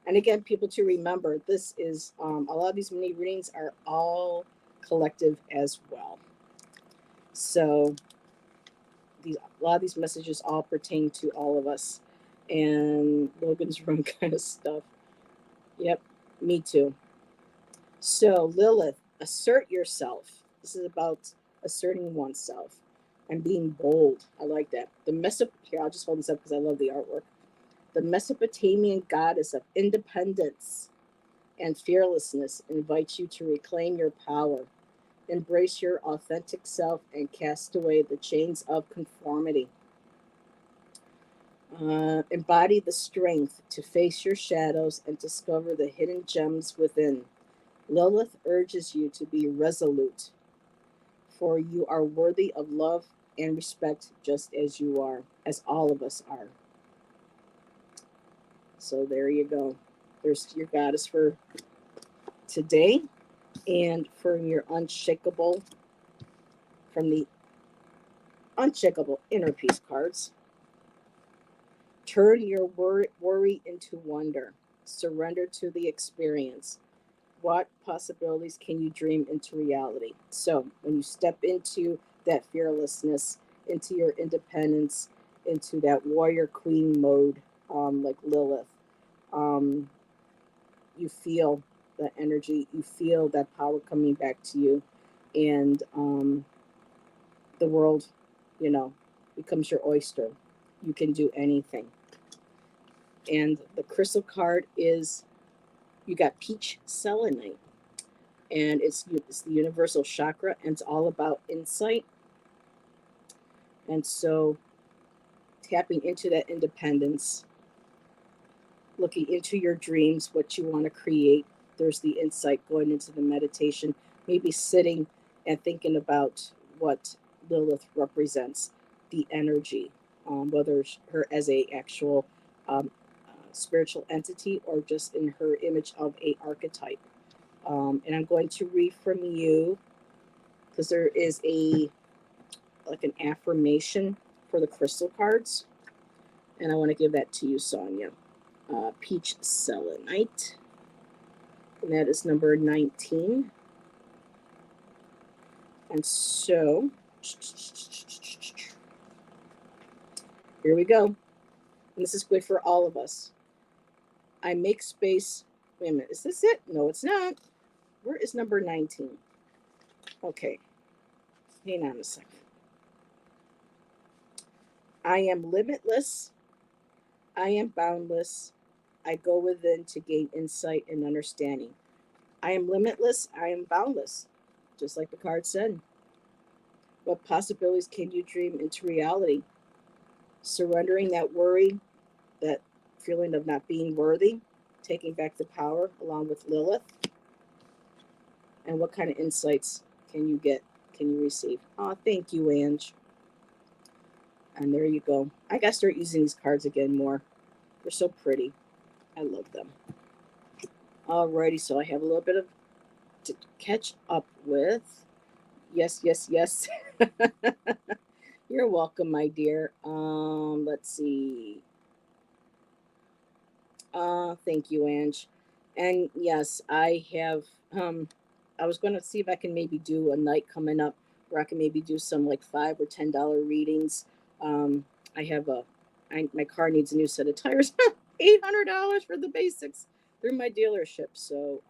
And again, people to remember, this is a lot of these mini readings are all collective as well. So a lot of these messages all pertain to all of us, and Logan's Run kind of stuff. Yep, me too. So, Lilith, assert yourself. This is about asserting oneself and being bold. I like that. Here, I'll just hold this up because I love the artwork. The Mesopotamian goddess of independence and fearlessness invites you to reclaim your power. Embrace your authentic self and cast away the chains of conformity. Embody the strength to face your shadows and discover the hidden gems within. Lilith urges you to be resolute, for you are worthy of love and respect just as you are, as all of us are. So there you go. There's your goddess for today. And from your unshakable, from the unshakable inner peace cards, turn your worry into wonder. Surrender to the experience. What possibilities can you dream into reality? So when you step into that fearlessness, into your independence, into that warrior queen mode, like Lilith, um, you feel the energy, you feel that power coming back to you, and the world, you know, becomes your oyster. You can do anything. And the crystal card is you got peach selenite, and it's the universal chakra, and it's all about insight. And so tapping into that independence, looking into your dreams, what you want to create. There's the insight going into the meditation, maybe sitting and thinking about what Lilith represents, the energy, whether her as a actual spiritual entity or just in her image of a archetype. And I'm going to read from you because there is a like an affirmation for the crystal cards, and I want to give that to you, Sonia. Peach selenite, and that is number 19. And so here we go. And this is good for all of us. I make space. Wait a minute, is this it? No, it's not. Where is number 19? Okay, hang on a second. I am limitless. I am boundless. I go within to gain insight and understanding. I am limitless. I am boundless. Just like the card said. What possibilities can you dream into reality? Surrendering that worry, that feeling of not being worthy, taking back the power along with Lilith. And what kind of insights can you get? Can you receive? Oh, thank you, Ange. And there you go. I gotta start using these cards again more. They're so pretty. I love them. Alrighty, so I have a little bit of to catch up with. Yes, yes, yes. You're welcome, my dear. Let's see. Thank you, Ange. And yes, I have I was gonna see if I can maybe do a night coming up where I can maybe do some like $5 or $10 readings. I have my car needs a new set of tires. $800 for the basics through my dealership. So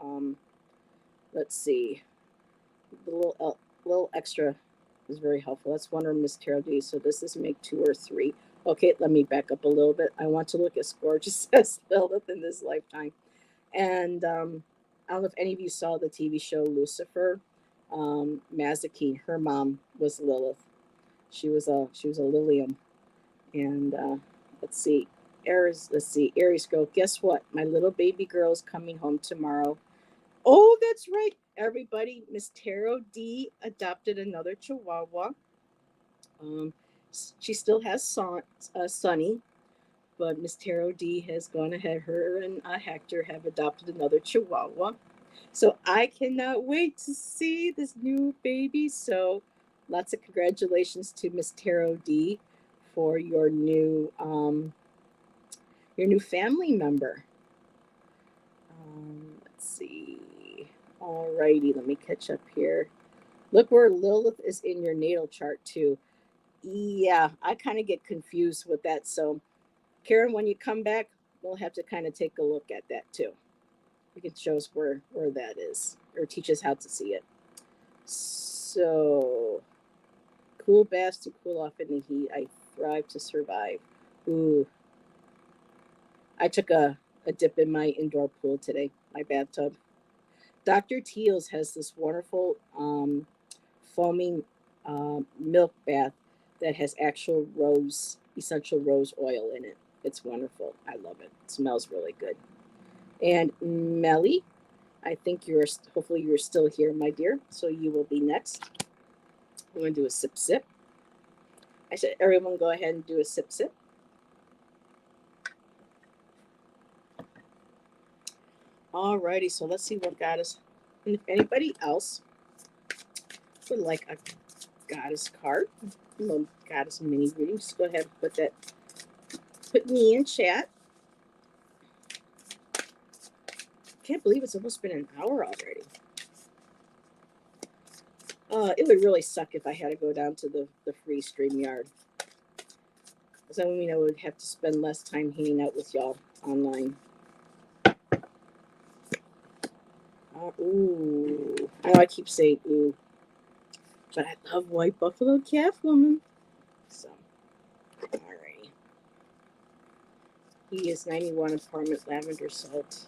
let's see. The little extra is very helpful. That's one of Miss Tarot D. So does this make 2 or 3? Okay, let me back up a little bit. I want to look as gorgeous as Lilith in this lifetime. And I don't know if any of you saw the TV show Lucifer. Mazikeen, her mom was Lilith. She was a Lilium. And let's see, Aries go. Guess what? My little baby girl is coming home tomorrow. Oh, that's right, everybody. Miss Tarot D adopted another Chihuahua. Um, she still has Sunny, but Miss Tarot D has gone ahead. Her and Hector have adopted another Chihuahua. So I cannot wait to see this new baby. So lots of congratulations to Miss Tarot D for your new family member. Let's see. Alrighty, let me catch up here. Look where Lilith is in your natal chart too. Yeah, I kind of get confused with that. So, Karen, when you come back, we'll have to kind of take a look at that too. You can show us where that is, or teach us how to see it. So, cool baths to cool off in the heat. I thrive to survive. Ooh, I took a dip in my indoor pool today, my bathtub. Dr. Teals has this wonderful foaming milk bath that has actual essential rose oil in it. It's wonderful. I love it. It smells really good. And Melly, I think hopefully you're still here, my dear. So you will be next. We're going to do a sip sip. I said, everyone go ahead and do a sip sip. Alrighty, so let's see what goddess. And if anybody else would like a goddess card, a little goddess mini reading, just go ahead and put me in chat. Can't believe it's almost been an hour already. It would really suck if I had to go down to the free StreamYard. Because that would mean I would have to spend less time hanging out with y'all online. Ooh. I know I keep saying ooh. But I love White Buffalo Calf Woman. So, alrighty. He is 91 Apartment Lavender Salt.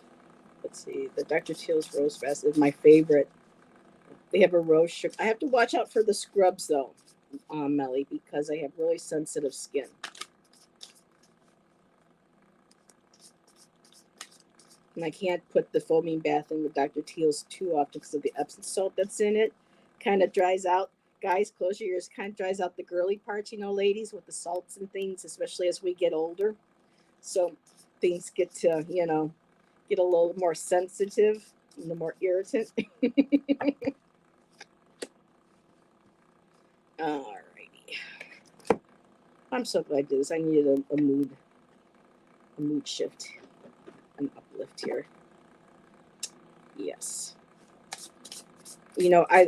Let's see. The Dr. Teal's Rose Fest is my favorite. They have a rose sugar. I have to watch out for the scrubs, though, Melly, because I have really sensitive skin. And I can't put the foaming bath in with Dr. Teal's too often because of the Epsom salt that's in it. Kind of dries out. Guys, close your ears. Kind of dries out the girly parts, ladies, with the salts and things, especially as we get older. So things get to, get a little more sensitive, a little more irritant. Alrighty. I'm so glad I did this. I needed a mood shift, an uplift here. Yes. I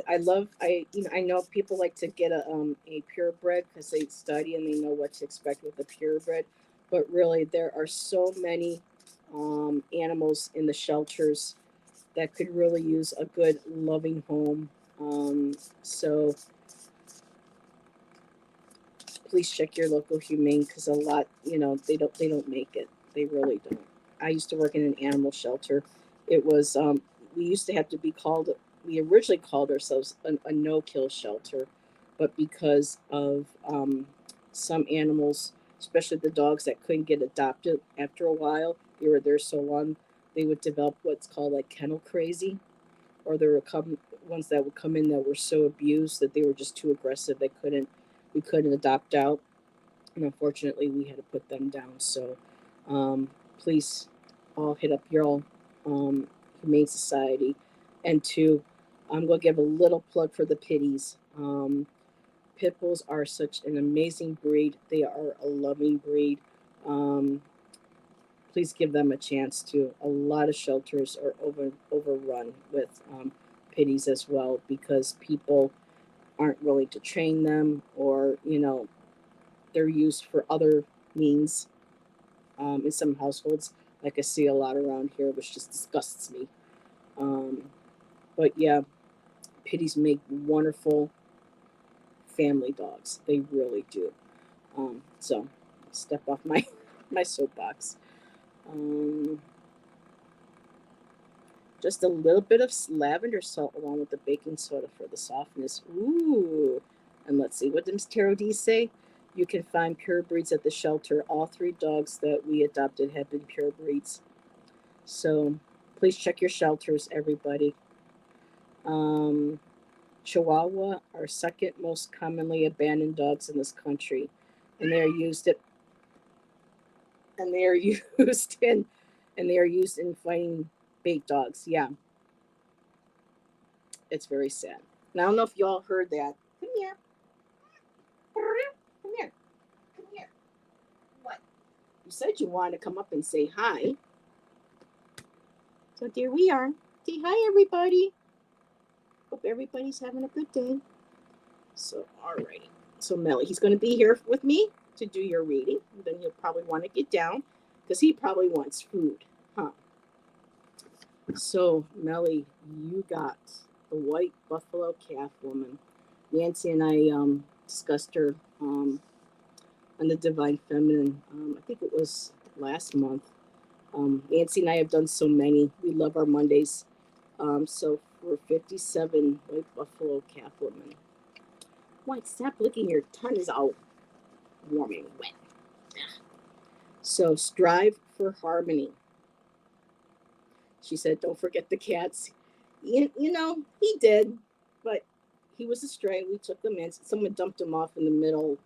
know people like to get a purebred because they study and they know what to expect with a purebred, but really there are so many animals in the shelters that could really use a good loving home. So please check your local humane because a lot, they don't make it. They really don't. I used to work in an animal shelter. It was we used to have to be called. We originally called ourselves a no-kill shelter, but because of some animals, especially the dogs that couldn't get adopted after a while, they were there so long, they would develop what's called like kennel crazy, or there would come ones that would come in that were so abused that they were just too aggressive. We couldn't adopt out, and unfortunately, we had to put them down. So, please all hit up your Humane Society, and two, I'm going to give a little plug for the pitties. Pit bulls are such an amazing breed. They are a loving breed. Please give them a chance too. A lot of shelters are overrun with pitties as well because people aren't willing to train them, or they're used for other means in some households, like I see a lot around here, which just disgusts me. But yeah, pitties make wonderful family dogs. They really do. So step off my soapbox. Just a little bit of lavender salt along with the baking soda for the softness. Ooh. And let's see, what does Tarot D say? You can find pure breeds at the shelter. All 3 dogs that we adopted have been pure breeds. So please check your shelters, everybody. Chihuahua are second most commonly abandoned dogs in this country, and they are used in fighting bait dogs. Yeah, it's very sad. And I don't know if y'all heard that. Come here. Come here. Come here. What? You said you wanted to come up and say hi. So there we are. Say hi, everybody. Hope everybody's having a good day. So, alrighty. So, Melly, he's going to be here with me to do your reading. And then he'll probably want to get down because he probably wants food, huh? So, Melly, you got the White Buffalo Calf Woman. Nancy and I discussed her on the Divine Feminine. I think it was last month. Nancy and I have done so many. We love our Mondays. So for 57 White Buffalo Calf Woman. Why, stop licking, your tongue is all warm and wet. So strive for harmony. She said, don't forget the cats. He did, but he was a stray. We took them in. Someone dumped him off in the middle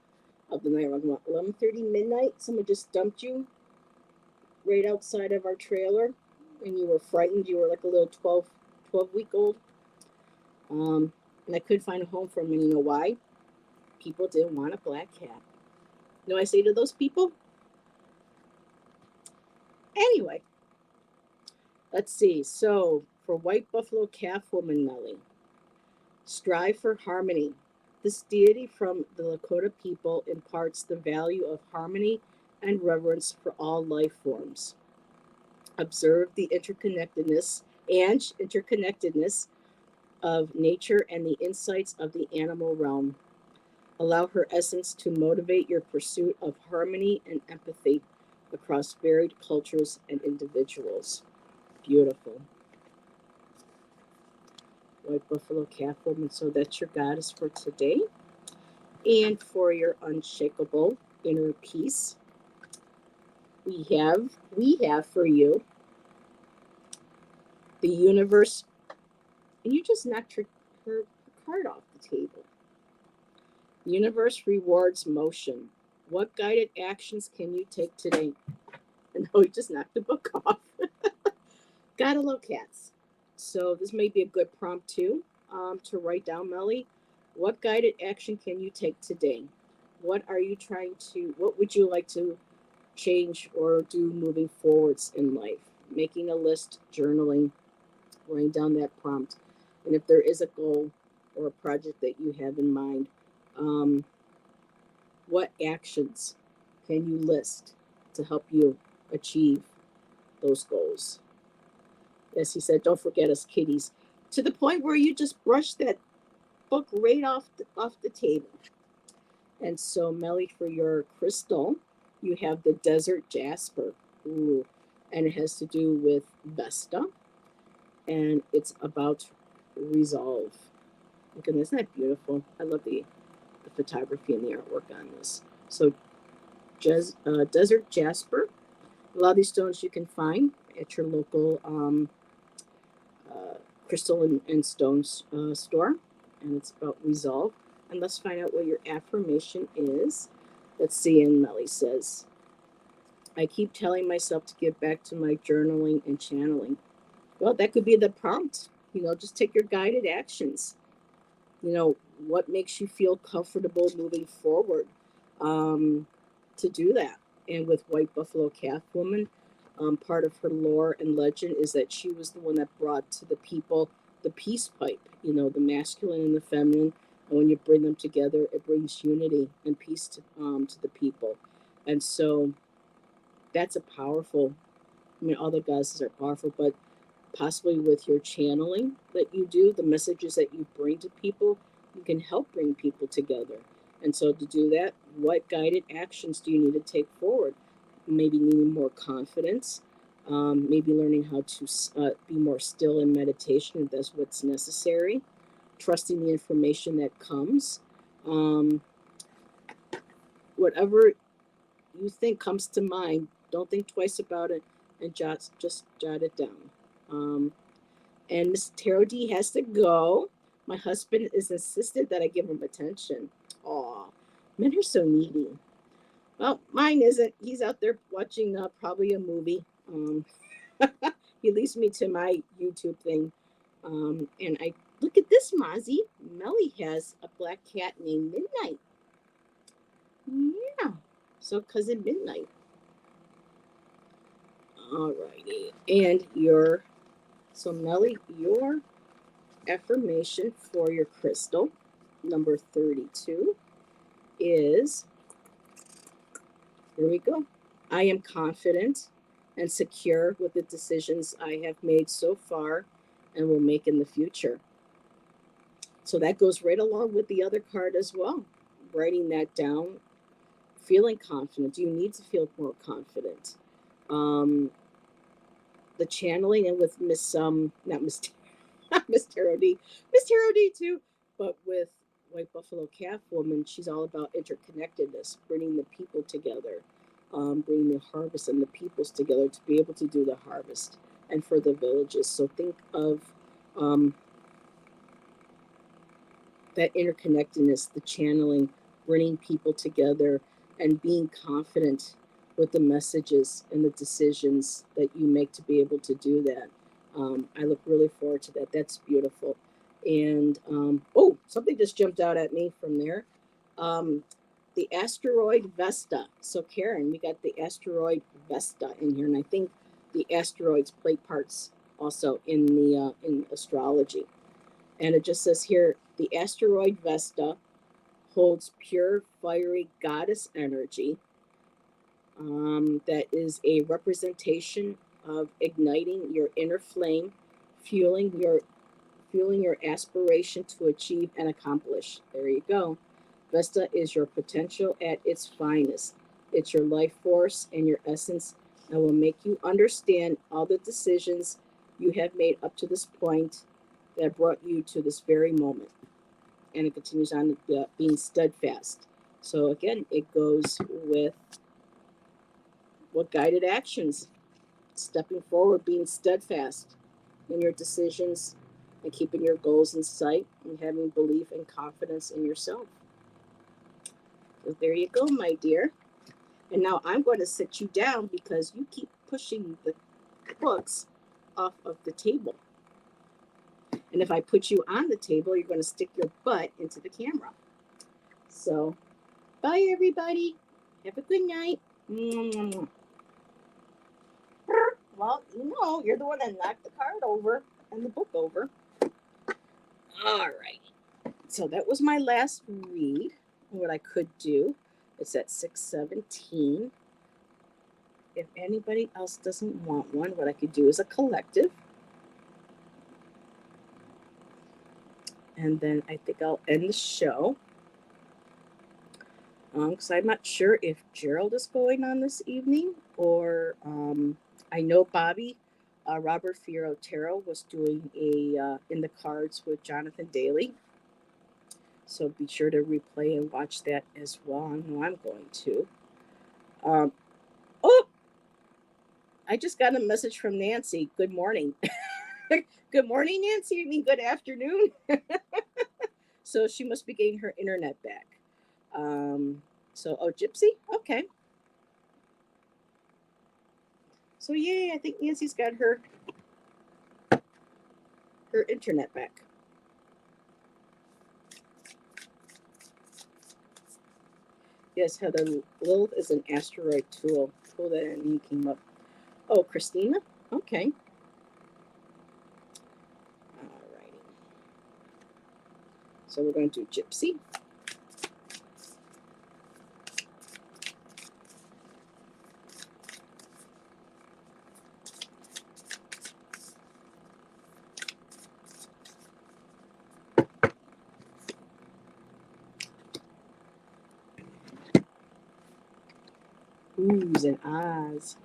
of the night, around 11:30 midnight. Someone just dumped you right outside of our trailer, and you were frightened. You were like a little 12-week old. And I couldn't find a home for him. And you know why? People didn't want a black cat. You know what I say to those people? Anyway, let's see. So for white buffalo calf woman Melly, strive for harmony. This deity from the Lakota people imparts the value of harmony and reverence for all life forms. Observe the interconnectedness of nature and the insights of the animal realm. Allow her essence to motivate your pursuit of harmony and empathy across varied cultures and individuals. Beautiful. White buffalo calf woman. So that's your goddess for today. And for your unshakable inner peace, we have for you the universe. And you just knocked her card off the table. The universe rewards motion. What guided actions can you take today? And no, he just knocked the book off. Gotta love cats. So this may be a good prompt too, to write down, Melly. What guided action can you take today? What would you like to change or do moving forwards in life? Making a list, journaling, writing down that prompt. And if there is a goal or a project that you have in mind, what actions can you list to help you achieve those goals? Yes, he said, don't forget us kitties. To the point where you just brushed that book right off the table. And so, Melly, for your crystal, you have the desert jasper. Ooh. And it has to do with Vesta. And it's about resolve. Look at this, isn't that beautiful? I love the photography and the artwork on this. So, desert jasper. A lot of these stones you can find at your local crystal and stones store, and it's about resolve. And let's find out what your affirmation is. Let's see. And Melly says, I keep telling myself to get back to my journaling and channeling. Well, that could be the prompt. Just take your guided actions. What makes you feel comfortable moving forward, to do that. And with White Buffalo Calf Woman, part of her lore and legend is that she was the one that brought to the people the peace pipe, the masculine and the feminine. And when you bring them together, it brings unity and peace to the people. And so that's a powerful, all the goddesses are powerful, but possibly with your channeling that you do, the messages that you bring to people, you can help bring people together. And so to do that, what guided actions do you need to take forward? Maybe needing more confidence, maybe learning how to be more still in meditation if that's what's necessary, trusting the information that comes. Whatever you think comes to mind, don't think twice about it and just jot it down. And Miss Tarot D has to go. My husband is insisted that I give him attention. Aw, men are so needy. Well, mine isn't. He's out there watching probably a movie. He leaves me to my YouTube thing. And I look at this, Mozzie. Melly has a black cat named Midnight. Yeah. So cousin Midnight. Alrighty. And so Melly, your affirmation for your crystal, number 32, is, here we go. I am confident and secure with the decisions I have made so far and will make in the future. So that goes right along with the other card as well. Writing that down, feeling confident. You need to feel more confident. The channeling, and with not Miss Miss Tarot D too, but with White Buffalo Calf woman, she's all about interconnectedness, bringing the people together, bringing the harvest and the peoples together to be able to do the harvest and for the villages. So think of um, that interconnectedness, the channeling, bringing people together, and being confident with the messages and the decisions that you make to be able to do that. I look really forward to that. That's beautiful. And oh, something just jumped out at me from there. Um, the asteroid Vesta. So, Karen, we got the asteroid Vesta in here, and I think the asteroids play parts also in astrology. And it just says here the asteroid Vesta holds pure, fiery goddess energy that is a representation of igniting your inner flame, fueling your fueling your aspiration to achieve and accomplish. There you go. Vesta is your potential at its finest. It's your life force and your essence and will make you understand all the decisions you have made up to this point that brought you to this very moment. And it continues on being steadfast. So again, it goes with what guided actions, stepping forward, being steadfast in your decisions and keeping your goals in sight and having belief and confidence in yourself. So there you go, my dear. And now I'm going to sit you down because you keep pushing the books off of the table. And if I put you on the table, you're going to stick your butt into the camera. So, bye, everybody. Have a good night. Well, you're the one that knocked the card over and the book over. All right. So that was my last read. What I could do, it's at 6:17. If anybody else doesn't want one, what I could do is a collective. And then I think I'll end the show. Because I'm not sure if Gerald is going on this evening or I know Bobby, Robert Fierro Tarot was doing a in the cards with Jonathan Daly. So be sure to replay and watch that as well. I know I'm going to. Oh, I just got a message from Nancy. Good morning. Good morning, Nancy. I mean, good afternoon. So she must be getting her internet back. Oh, Gypsy? Okay. So yay, I think Nancy's got her internet back. Yes, Heather, Lilith is an asteroid tool. Pull that in and he came up. Oh, Christina? Okay. Alrighty. So we're going to do Gypsy. Oohs and ahs.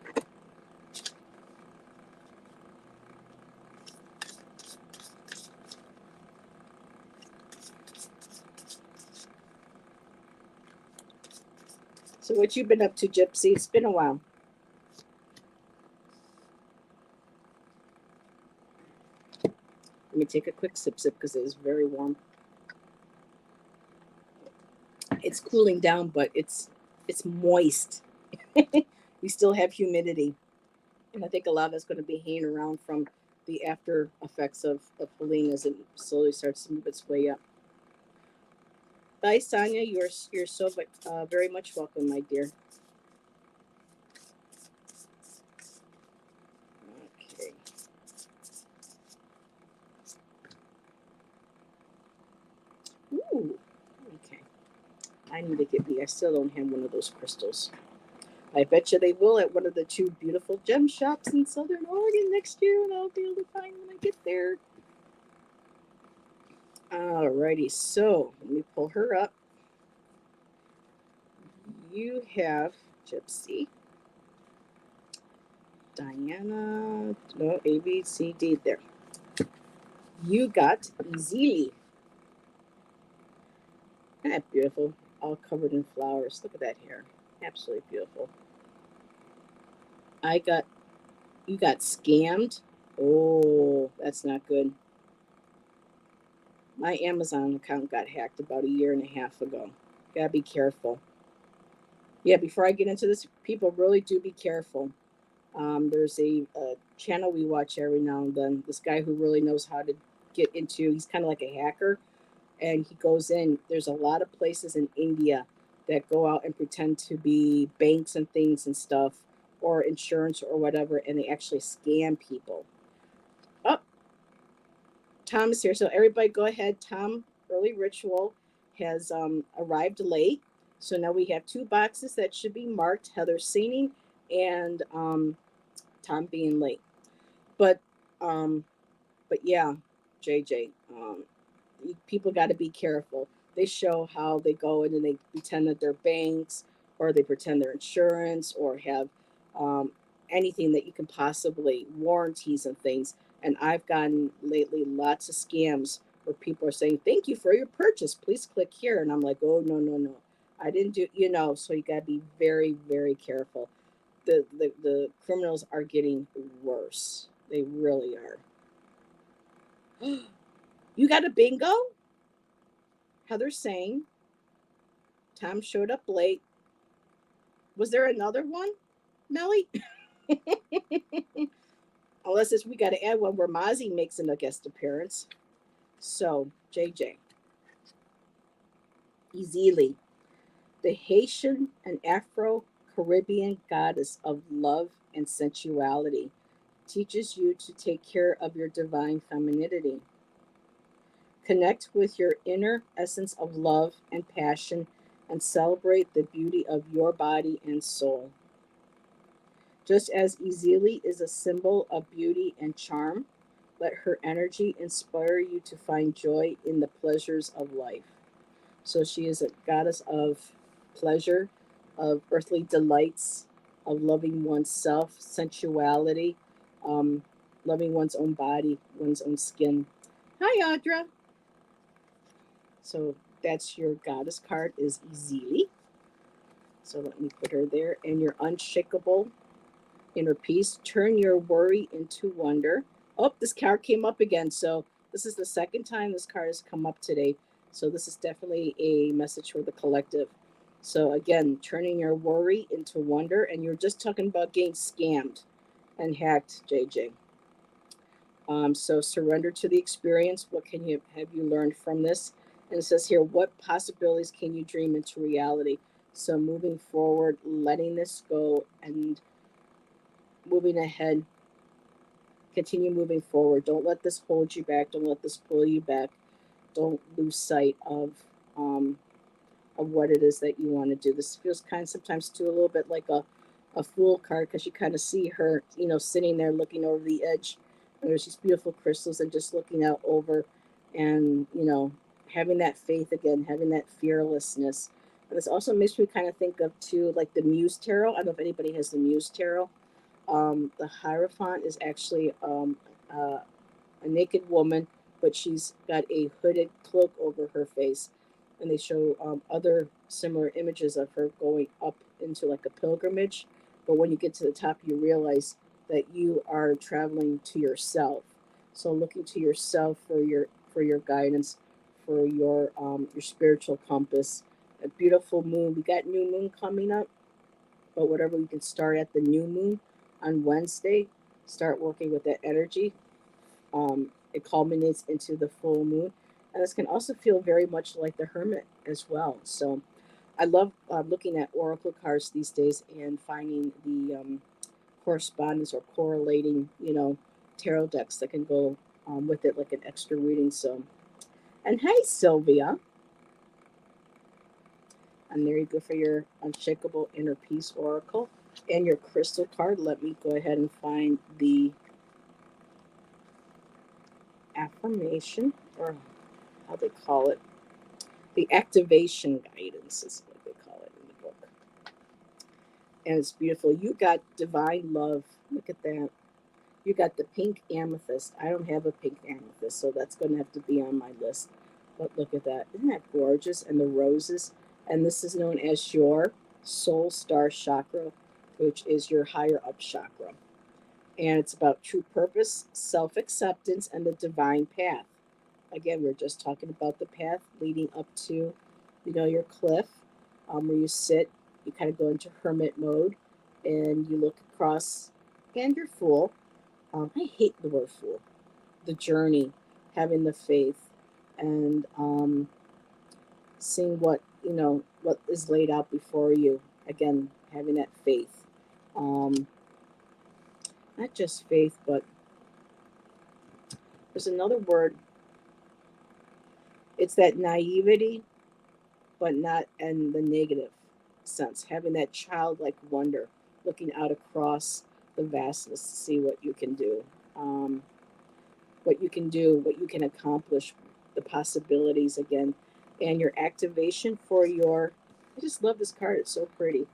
So what you been up to, Gypsy? It's been a while. Let me take a quick sip because it is very warm. It's cooling down, but it's moist. We still have humidity. And I think a lot of it's going to be hanging around from the after effects of Helene as it slowly starts to move its way up. Bye, Sonia. You're so very much welcome, my dear. Okay. Ooh. Okay. I need to get me. I still don't have one of those crystals. I bet you they will at one of the two beautiful gem shops in Southern Oregon next year, and I'll be able to find when I get there. Alrighty, so let me pull her up. You have Gypsy, Diana, no, A, B, C, D, there. You got Ezili. Isn't that beautiful? All covered in flowers. Look at that hair. Absolutely beautiful. I got You got scammed. Oh, that's not good. My Amazon account got hacked about a year and a half ago. Gotta be careful. Yeah, before I get into this, people really do be careful. There's a channel we watch every now and then. This guy who really knows how to get into. He's kind of like a hacker, and he goes in. There's a lot of places in India that go out and pretend to be banks and things and stuff, or insurance or whatever, and they actually scam people. Oh, Tom is here. So everybody go ahead. Tom, early ritual has arrived late. So now we have two boxes that should be marked Heather Singing and Tom being late. But um, but yeah, JJ, people got to be careful. They show how they go in and they pretend that they're banks or they pretend they're insurance or have um, anything that you can possibly warranties and things. And I've gotten lately lots of scams where people are saying, "Thank you for your purchase. Please click here." And I'm like, "Oh, no, no, no. I didn't do, you know." So you got to be very, very careful. The criminals are getting worse. They really are. You got a bingo? Heather saying Tom showed up late. Was there another one, Melly? Unless we got to add one where Mozzie makes a guest appearance. So, JJ, Ezili, the Haitian and Afro Caribbean goddess of love and sensuality, teaches you to take care of your divine femininity. Connect with your inner essence of love and passion and celebrate the beauty of your body and soul. Just as Ezili is a symbol of beauty and charm, let her energy inspire you to find joy in the pleasures of life. So she is a goddess of pleasure, of earthly delights, of loving oneself, sensuality, um, loving one's own body, one's own skin. Hi, Audra. So that's your goddess card is Ezili. So let me put her there. And your unshakable inner peace. Turn your worry into wonder. Oh, this card came up again. So this is the second time this card has come up today. So this is definitely a message for the collective. So again, turning your worry into wonder, and you're just talking about getting scammed and hacked, JJ. So surrender to the experience. What can you have you learned from this? And it says here, what possibilities can you dream into reality? So moving forward, letting this go and moving ahead, continue moving forward. Don't let this hold you back. Don't let this pull you back. Don't lose sight um, of what it is that you want to do. This feels kind of sometimes too a little bit like a fool card because you kind of see her, sitting there looking over the edge. And there's these beautiful crystals and just looking out over and, having that faith again, having that fearlessness. And this also makes me kind of think of too, like the Muse Tarot. I don't know if anybody has the Muse Tarot. The Hierophant is actually a naked woman, but she's got a hooded cloak over her face. And they show other similar images of her going up into like a pilgrimage. But when you get to the top, you realize that you are traveling to yourself. So looking to yourself for your guidance, for your spiritual compass. A beautiful moon. We got new moon coming up, but whatever we can start at the new moon on Wednesday, start working with that energy. It culminates into the full moon. And this can also feel very much like the hermit as well. So I love looking at oracle cards these days and finding the correspondence or correlating, tarot decks that can go with it like an extra reading. So, and hey, Sylvia. And there you go for your unshakable inner peace oracle. And your crystal card. Let me go ahead and find the affirmation, or how they call it. The activation guidance is what they call it in the book. And it's beautiful. You got divine love. Look at that. You got the pink amethyst. I don't have a pink amethyst, so that's going to have to be on my list. But look at that. Isn't that gorgeous? And the roses. And this is known as your soul star chakra, which is your higher up chakra. And it's about true purpose, self acceptance, and the divine path. Again, we're just talking about the path leading up to, your cliff, where you sit. You kind of go into hermit mode, and you look across, and you're full. I hate the word fool. The journey, having the faith, and seeing what is laid out before you. Again, having that faith. Um, Not just faith, but there's another word. It's that naivety, but not in the negative sense. Having that childlike wonder, looking out across the vastness to see what you can do. Um, what you can do, what you can accomplish, the possibilities again, and your activation for your. I just love this card, it's so pretty.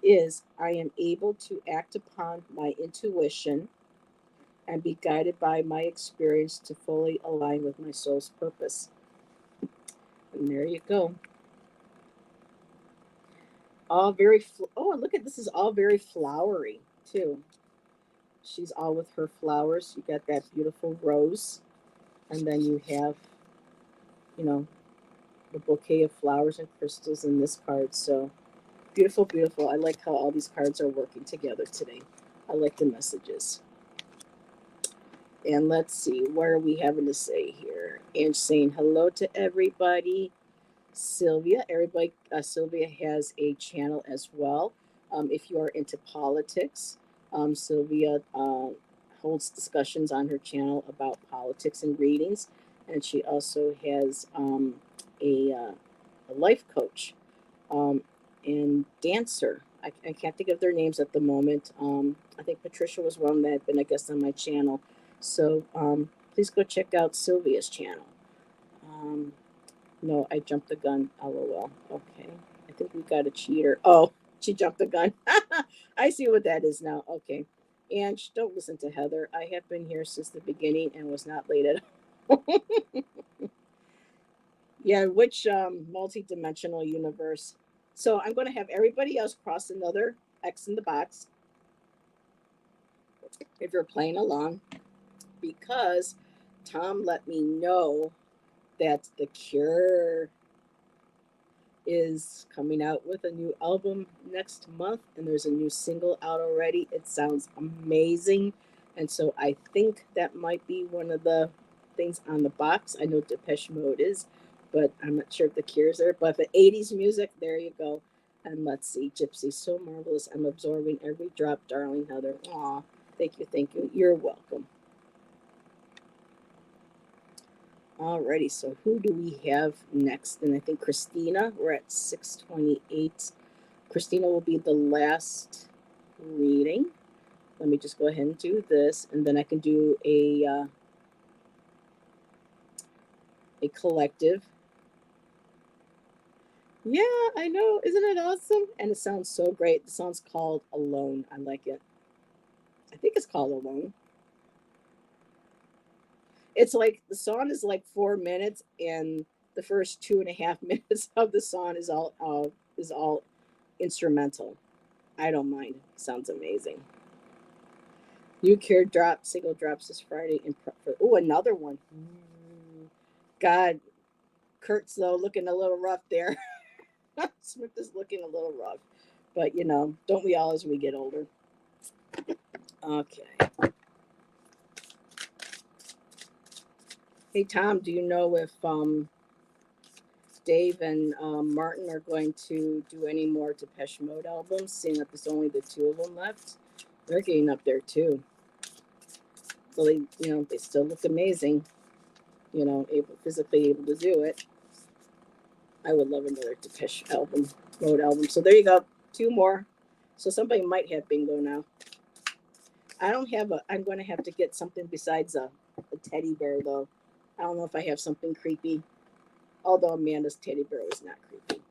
Is I am able to act upon my intuition and be guided by my experience to fully align with my soul's purpose. And there you go. All very, oh, look at this, is all very flowery too. She's all with her flowers. You got that beautiful rose, and then you have, you know, the bouquet of flowers and crystals in this card. So beautiful, beautiful. I like how all these cards are working together today. I like the messages. And let's see, what are we having to say here? And saying hello to everybody. Sylvia, everybody, Sylvia has a channel as well. If you are into politics, Sylvia holds discussions on her channel about politics and readings, and she also has a life coach and dancer. I can't think of their names at the moment. I think Patricia was one that had been a guest on my channel. So please go check out Sylvia's channel. Um, no, I jumped the gun. LOL. Okay. I think we got a cheater. Oh, she jumped the gun. I see what that is now. Okay. And don't listen to Heather. I have been here since the beginning and was not late at all. Yeah, which multi-dimensional universe? So I'm going to have everybody else cross another X in the box if you're playing along, because Tom let me know that The Cure is coming out with a new album next month, and there's a new single out already. It sounds amazing, and so I think that might be one of the things on the box. I know Depeche Mode is, but I'm not sure if The Cure's there. But the 80s music, there you go. And let's see, Gypsy, so marvelous. I'm absorbing every drop, darling Heather. Aw, thank you, thank you. You're welcome. Alrighty, so who do we have next? And I think Christina, we're at 628. Christina will be the last reading. Let me just go ahead and do this, and then I can do a collective. Yeah, I know. Isn't it awesome? And it sounds so great. The song's called Alone. I like it. I think it's called Alone. It's like the song is like 4 minutes, and the first 2.5 minutes of the song is all instrumental. I don't mind. Sounds amazing. New Cure drop single drops this Friday in oh, another one. God, Kurt's though looking a little rough there. Smith is looking a little rough, but don't we all as we get older? Okay. Hey Tom, do you know if Dave and Martin are going to do any more Depeche Mode albums? Seeing that there's only the two of them left, they're getting up there too. So they still look amazing. Physically able to do it. I would love another Depeche Mode album. So there you go, two more. So somebody might have bingo now. I don't have a. I'm going to have to get something besides a teddy bear though. I don't know if I have something creepy. Although Amanda's teddy bear was not creepy.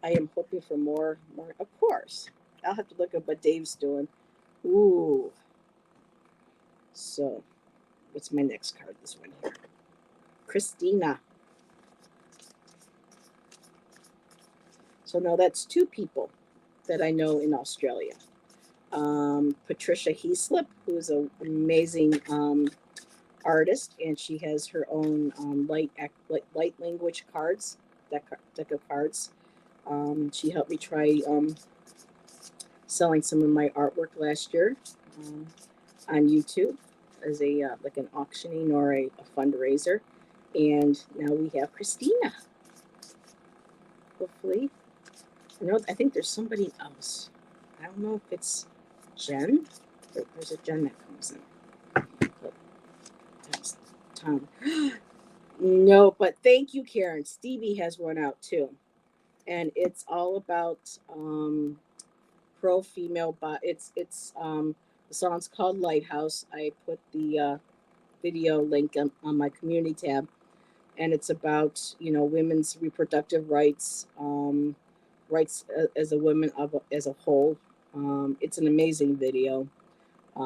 I am hoping for more. Of course, I'll have to look at what Dave's doing. Ooh. So, what's my next card? This one here. Christina. So now that's two people that I know in Australia. Patricia Heaslip, who is an amazing artist, and she has her own light language cards, deck of cards. She helped me try selling some of my artwork last year um, on YouTube as a like an auctioning or a fundraiser. And now we have Christina. Hopefully, I think there's somebody else. I don't know if it's Jen. There's a Jen that comes in. But that's Tom. No, but thank you, Karen. Stevie has one out too, and it's all about pro female. But it's the song's called Lighthouse. I put the video link on my community tab, and it's about women's reproductive rights, rights as a woman as a whole. It's an amazing video.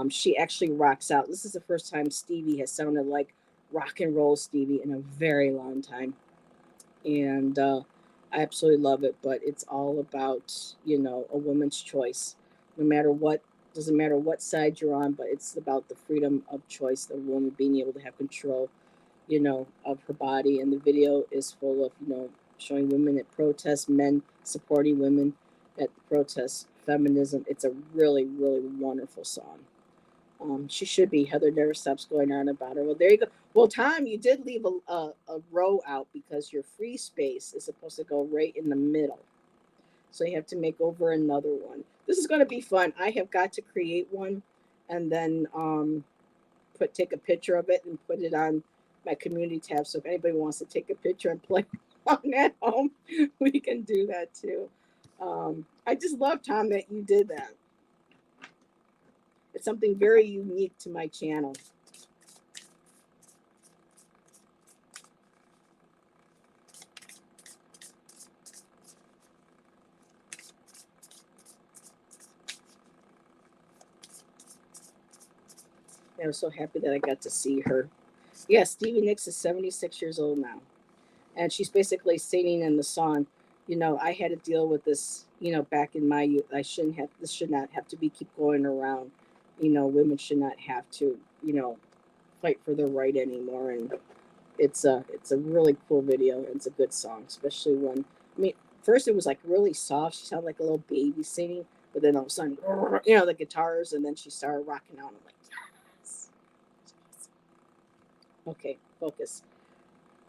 She actually rocks out. This is the first time Stevie has sounded like rock and roll Stevie in a very long time, and I absolutely love it. But it's all about a woman's choice, no matter what. Doesn't matter what side you're on, but it's about the freedom of choice, the woman being able to have control, of her body. And the video is full of showing women at protests, men supporting women at the protests, feminism. It's a really, really wonderful song. She should be. Heather never stops going on about her. Well, there you go. Well, Tom, you did leave a row out because your free space is supposed to go right in the middle. So you have to make over another one. This is going to be fun. I have got to create one and then take a picture of it and put it on my community tab. So if anybody wants to take a picture and play on at home, we can do that too. I just love, Tom, that you did that. It's something very unique to my channel. I was so happy that I got to see her. Yeah, Stevie Nicks is 76 years old now. And she's basically singing in the song, I had to deal with this, back in my youth. This should not have to be keep going around. Women should not have to, fight for their right anymore. And it's a really cool video. And it's a good song, especially when, first it was like really soft. She sounded like a little baby singing, but then all of a sudden, the guitars, and then she started rocking out. I'm like, yes. Okay, focus.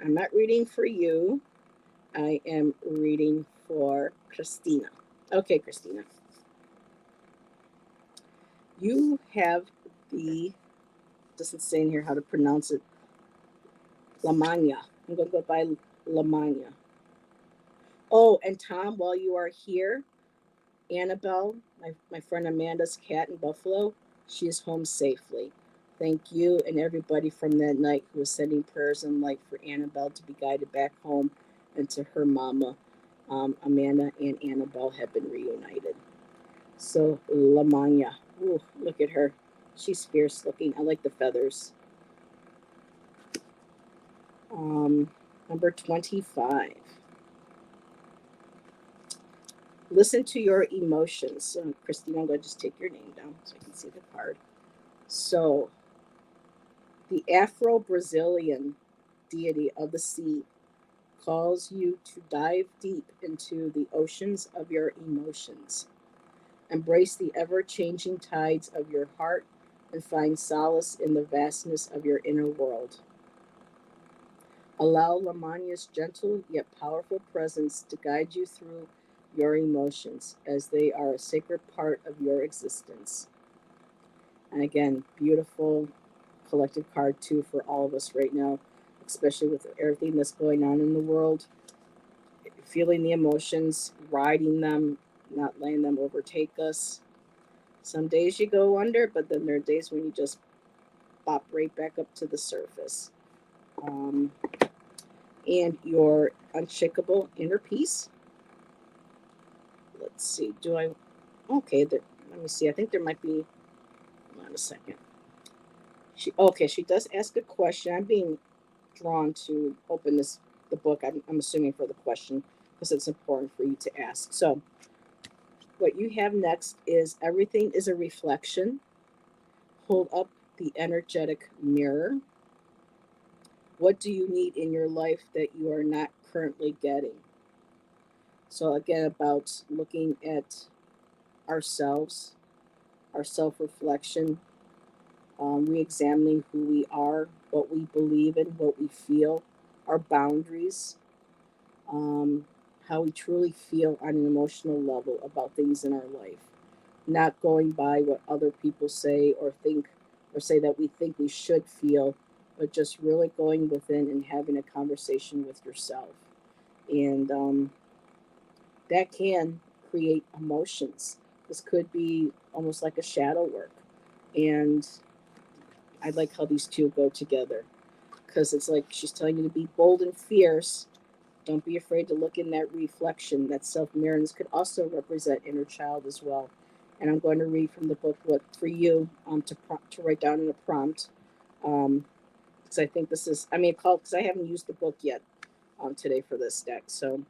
I'm not reading for you. I am reading for Christina. Okay, Christina. You have the, doesn't say in here how to pronounce it, Lamagna. I'm going to go by Lamagna. Oh, and Tom, while you are here, Annabelle, my friend Amanda's cat in Buffalo, she is home safely. Thank you and everybody from that night who was sending prayers and light for Annabelle to be guided back home and to her mama. Amanda and Annabelle have been reunited. So Lamagna, ooh, look at her. She's fierce looking. I like the feathers. Number 25. Listen to your emotions. So, Christina, I'm going to just take your name down so I can see the card. So, the Afro-Brazilian deity of the sea calls you to dive deep into the oceans of your emotions. Embrace the ever-changing tides of your heart and find solace in the vastness of your inner world. Allow Lamagna's gentle yet powerful presence to guide you through your emotions as they are a sacred part of your existence. And again, beautiful collective card too for all of us right now, especially with everything that's going on in the world. Feeling the emotions, riding them, not letting them overtake us. Some days you go under, but then there are days when you just pop right back up to the surface. And your unshakable inner peace. Let's see. Okay, let me see. I think there might be. Hold on a second. She does ask a question. I'm being drawn to open the book. I'm assuming for the question because it's important for you to ask. So what you have next is everything is a reflection. Hold up the energetic mirror. What do you need in your life that you are not currently getting? So again, about looking at ourselves, our self-reflection, re-examining who we are, what we believe in, what we feel, our boundaries, um, how we truly feel on an emotional level about things in our life, not going by what other people say or think or say that we think we should feel, but just really going within and having a conversation with yourself. And that can create emotions. This could be almost like a shadow work. And I like how these two go together because it's like she's telling you to be bold and fierce. Don't be afraid to look in that reflection, that self mirror. And this could also represent inner child as well. And I'm going to read from the book what for you to write down in a prompt. Because I think this is, I mean, called because I haven't used the book yet today for this deck. So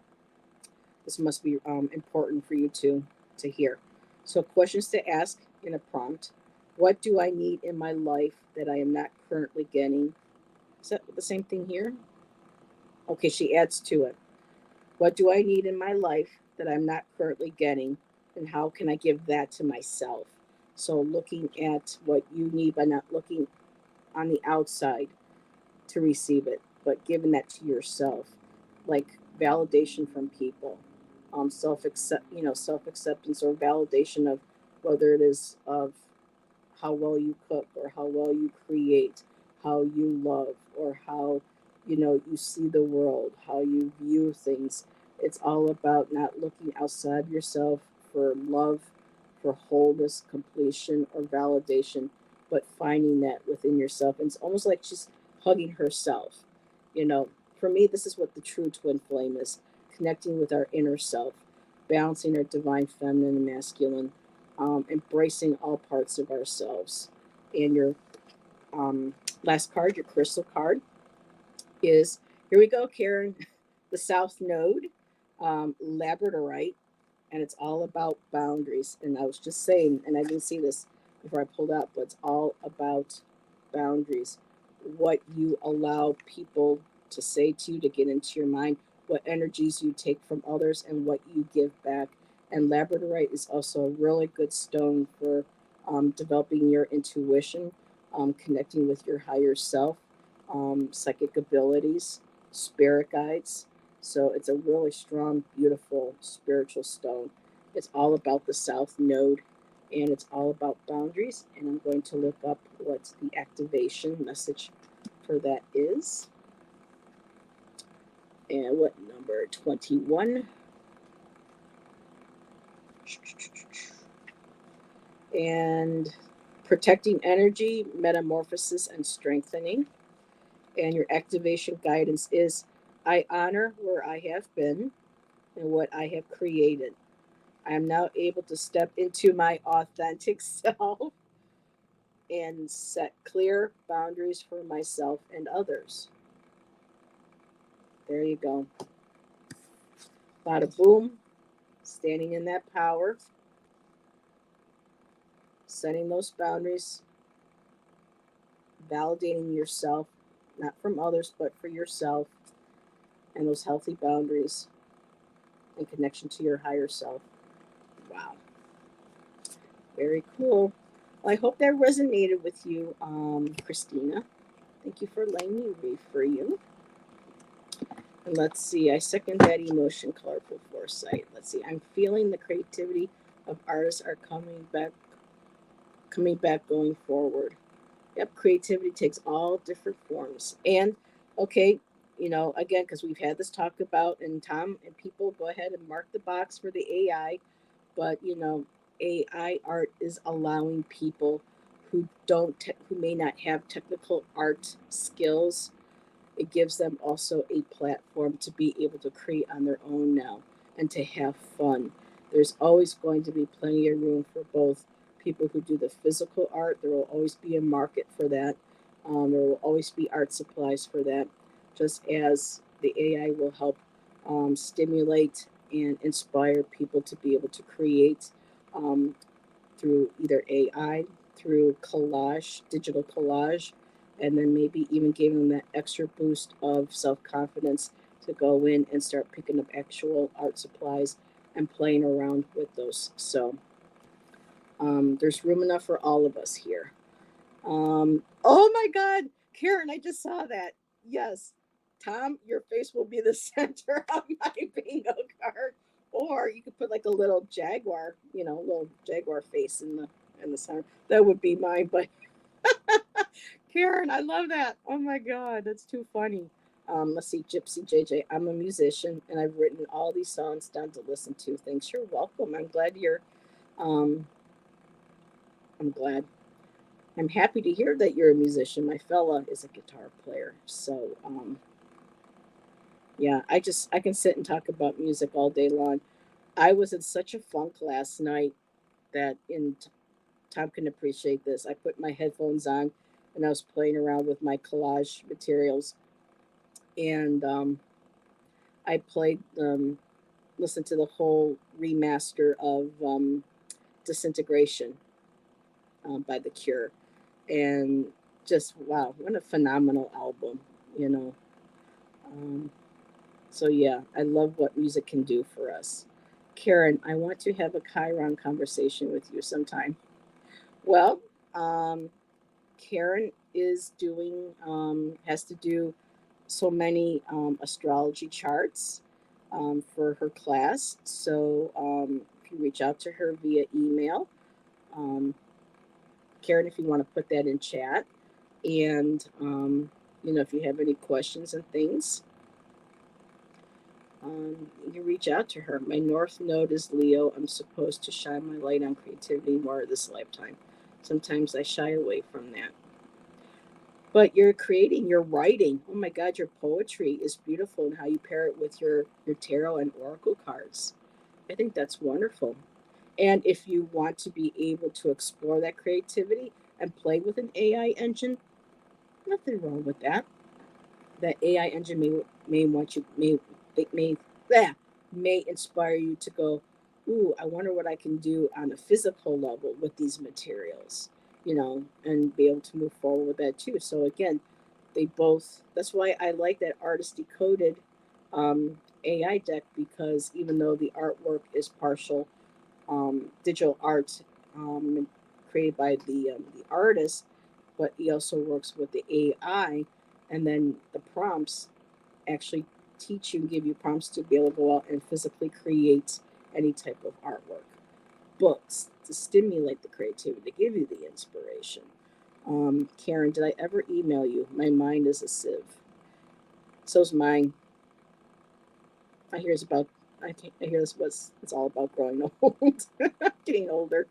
this must be important for you to hear. So questions to ask in a prompt. What do I need in my life that I am not currently getting? Is that the same thing here? Okay, she adds to it. What do I need in my life that I'm not currently getting? And how can I give that to myself? So looking at what you need by not looking on the outside to receive it, but giving that to yourself, like validation from people, self acceptance or validation of whether it is of how well you cook or how well you create, how you love, or how you see the world, how you view things. It's all about not looking outside yourself for love, for wholeness, completion, or validation, but finding that within yourself. And it's almost like she's hugging herself. You know, for me, this is what the true twin flame is: connecting with our inner self, balancing our divine feminine and masculine, embracing all parts of ourselves. And your um, last card, your crystal card, is here we go, Karen, the South Node, Labradorite, and it's all about boundaries. And I was just saying, and I didn't see this before I pulled up, but it's all about boundaries. What you allow people to say to you, to get into your mind, what energies you take from others, and what you give back. And Labradorite is also a really good stone for developing your intuition, connecting with your higher self, psychic abilities, spirit guides. So it's a really strong, beautiful spiritual stone. It's all about the South Node and it's all about boundaries. And I'm going to look up what the activation message for that is. And what number? 21. And protecting energy, metamorphosis, and strengthening. And your activation guidance is I honor where I have been and what I have created. I am now able to step into my authentic self and set clear boundaries for myself and others. There you go. Bada boom. Standing in that power, setting those boundaries, validating yourself, not from others, but for yourself, and those healthy boundaries and connection to your higher self. Wow. Very cool. Well, I hope that resonated with you, Christina. Thank you for letting me read for you. And let's see, I second that emotion, colorful foresight. Let's see, I'm feeling the creativity of artists are coming back going forward. Yep, creativity takes all different forms. And okay, again, because we've had this talk about, and Tom and people go ahead and mark the box for the AI, but AI art is allowing people who may not have technical art skills. It gives them also a platform to be able to create on their own now and to have fun. There's always going to be plenty of room for both people who do the physical art. There will always be a market for that. There will always be art supplies for that. just as the AI will help stimulate and inspire people to be able to create um, through either AI, through collage, digital collage, and then maybe even giving them that extra boost of self confidence to go in and start picking up actual art supplies and playing around with those. So there's room enough for all of us here. Oh my God, Karen, I just saw that. Yes, Tom, your face will be the center of my bingo card. Or you could put like a little jaguar, little jaguar face in the center. That would be mine. But Karen, I love that. Oh my God, that's too funny. Let's see, Gypsy JJ. I'm a musician and I've written all these songs down to listen to. Thanks. You're welcome. Um, I'm glad. I'm happy to hear that you're a musician. My fella is a guitar player. So, yeah, I can sit and talk about music all day long. I was in such a funk last night that Tom can appreciate this. I put my headphones on and I was playing around with my collage materials and I played listened to the whole remaster of Disintegration by The Cure, and just wow, what a phenomenal album, you know. Um, so yeah, I love what music can do for us. Karen, I want to have a Chiron conversation with you sometime. Well, um, Karen is doing has to do so many astrology charts for her class. So if you reach out to her via email, um, Karen, if you want to put that in chat, and if you have any questions and things, you can reach out to her. My North Node is Leo. I'm supposed to shine my light on creativity more this lifetime. Sometimes I shy away from that. But you're creating, you're writing. Oh my God, your poetry is beautiful and how you pair it with your tarot and oracle cards. I think that's wonderful. And if you want to be able to explore that creativity and play with an AI engine, nothing wrong with that. That AI engine may want you yeah, may inspire you to go, ooh, I wonder what I can do on a physical level with these materials, and be able to move forward with that too. So again, they both. That's why I like that Artist Decoded AI deck, because even though the artwork is partial digital art created by the artist, but he also works with the AI, and then the prompts actually teach you and give you prompts to be able to go out and physically create any type of artwork. Books to stimulate the creativity, to give you the inspiration. Karen, did I ever email you? My mind is a sieve. So's mine. I hear it's about. I hear this was. It's all about growing old, getting older.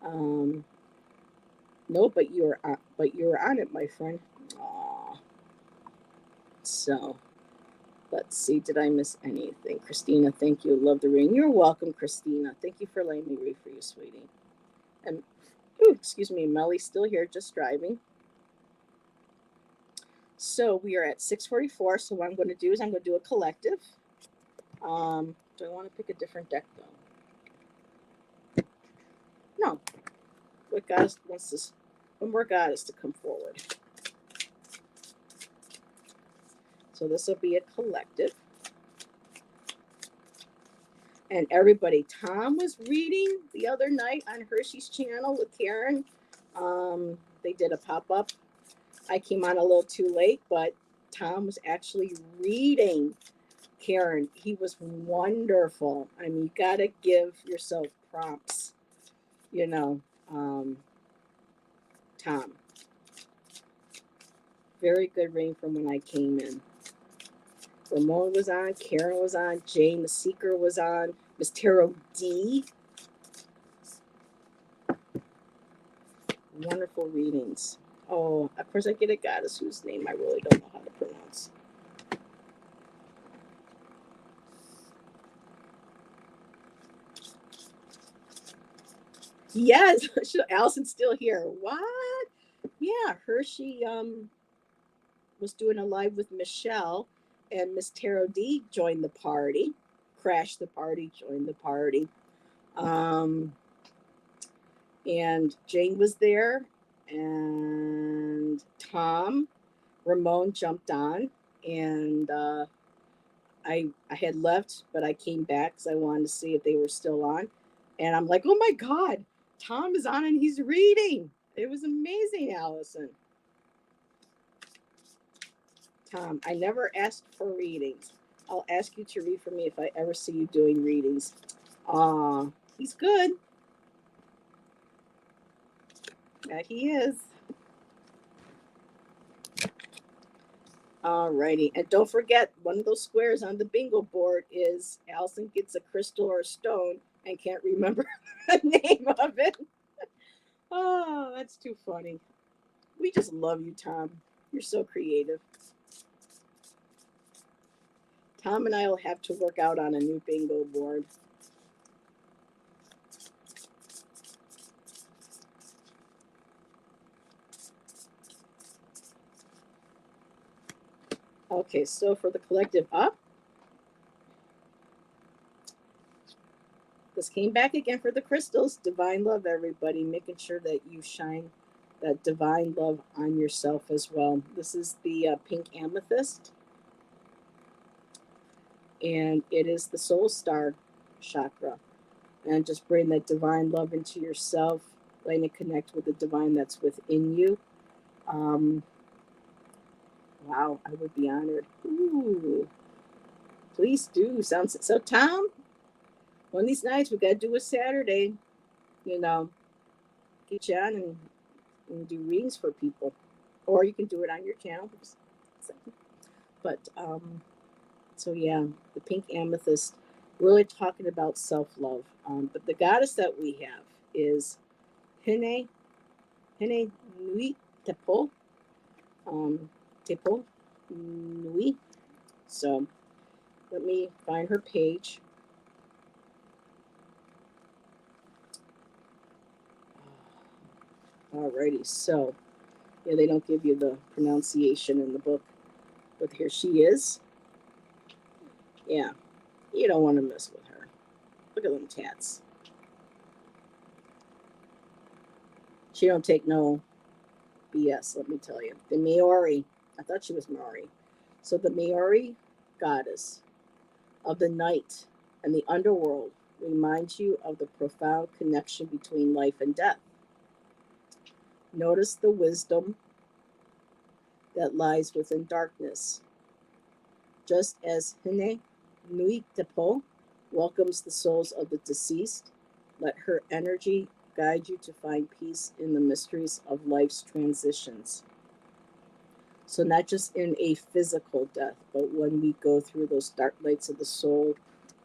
Um, no, but you're on it, my friend. Aw. So let's see. Did I miss anything? Christina, thank you. Love the ring. You're welcome, Christina. Thank you for letting me read for you, sweetie. And ooh, excuse me, Melly's still here, just driving. So we are at 6:44. So what I'm going to do is I'm going to do a collective. Do I want to pick a different deck though? No. What goddess wants this? One more goddess to come forward. So this will be a collective. And everybody, Tom was reading the other night on Hershey's channel with Karen. They did a pop up. I came on a little too late, but Tom was actually reading Karen. He was wonderful. I mean, you got to give yourself prompts, you know. Um, Tom, very good reading from when I came in. Ramon was on, Karen was on, Jane the Seeker was on, Miss Tarot D. Wonderful readings. Oh, of course, I get a goddess whose name I really don't know how to pronounce. Yes, Allison's still here. What? Yeah, Hershey. was doing a live with Michelle, and Miss Tarot D joined the party, crashed the party, joined the party. Um, and Jane was there, and Tom, Ramon jumped on, and I had left, but I came back because I wanted to see if they were still on. And I'm like, oh my God, Tom is on and he's reading. It was amazing, Allison. Tom, I never asked for readings. I'll ask you to read for me if I ever see you doing readings. He's good. Yeah, he is. Alrighty. And don't forget, one of those squares on the bingo board is Allison gets a crystal or a stone and can't remember the name of it. Oh, that's too funny. We just love you, Tom. You're so creative. Tom and I will have to work out on a new bingo board. Okay, so for the collective up, this came back again for the crystals. Divine love, everybody. Making sure that you shine that divine love on yourself as well. This is the pink amethyst, and it is the soul star chakra. And just bring that divine love into yourself, letting it connect with the divine that's within you. Um, wow, I would be honored. Ooh, please do. Sounds so. Tom, one of these nights we got to do a Saturday. You know, get you on and do readings for people, or you can do it on your channel. But so yeah, the pink amethyst, really talking about self love. But the goddess that we have is Hene Nui Tepo, Tepo Nui. So let me find her page. Alrighty, so yeah, they don't give you the pronunciation in the book, but here she is. Yeah, you don't want to mess with her. Look at them tats. She don't take no BS, let me tell you. The Maori, I thought she was Maori. So the Maori goddess of the night and the underworld reminds you of the profound connection between life and death. Notice the wisdom that lies within darkness. Just as Hine Nui Tepo welcomes the souls of the deceased, let her energy guide you to find peace in the mysteries of life's transitions. So, not just in a physical death, but when we go through those dark nights of the soul,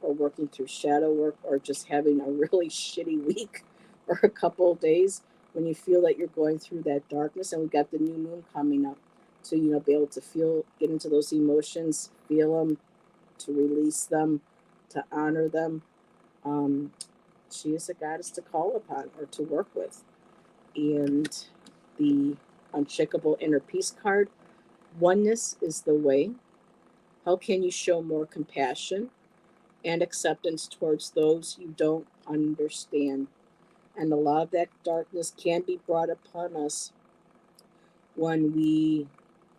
or working through shadow work, or just having a really shitty week or a couple of days, when you feel that you're going through that darkness, and we got the new moon coming up. So, be able to get into those emotions, feel them, to release them, to honor them. She is a goddess to call upon or to work with. And the unshakable inner peace card, oneness is the way. How can you show more compassion and acceptance towards those you don't understand? And a lot of that darkness can be brought upon us when we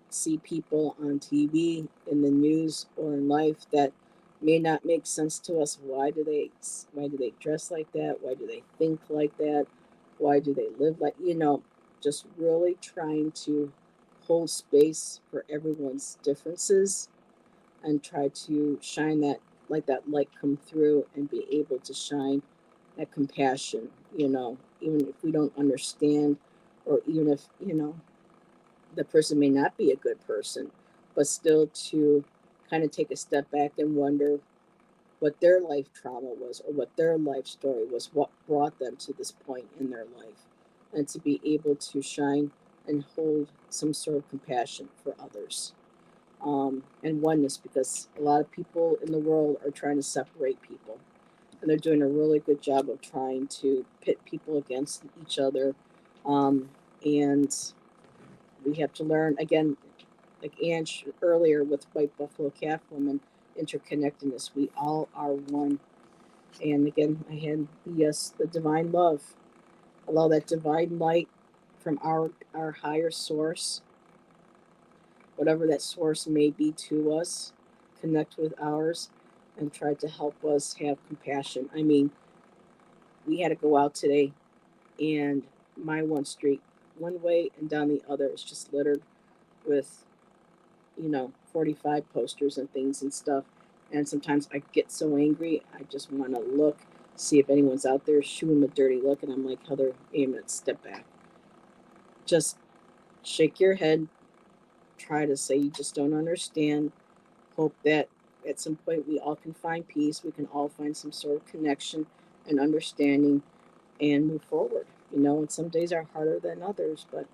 see people on TV, in the news, or in life that may not make sense to us. Why do they dress like that? Why do they think like that? Why do they live like, just really trying to hold space for everyone's differences and try to shine that light come through and be able to shine that compassion, even if we don't understand, or even if, the person may not be a good person, but still to kind of take a step back and wonder what their life trauma was, or what their life story was, what brought them to this point in their life, and to be able to shine and hold some sort of compassion for others, and oneness, because a lot of people in the world are trying to separate people, and they're doing a really good job of trying to pit people against each other, and we have to learn again. like Ange earlier with White Buffalo Calf Woman, interconnectedness. We all are one. And again, I had yes, the divine love. Allow that divine light from our higher source, whatever that source may be to us, connect with ours and try to help us have compassion. I mean, we had to go out today and my one street one way and down the other is just littered with 45 posters and things and stuff. And sometimes I get so angry, I just want to look, see if anyone's out there, shoot them a dirty look. And I'm like, Heather, aim it, step back. Just shake your head, try to say you just don't understand. Hope that at some point we all can find peace. We can all find some sort of connection and understanding and move forward. And some days are harder than others, but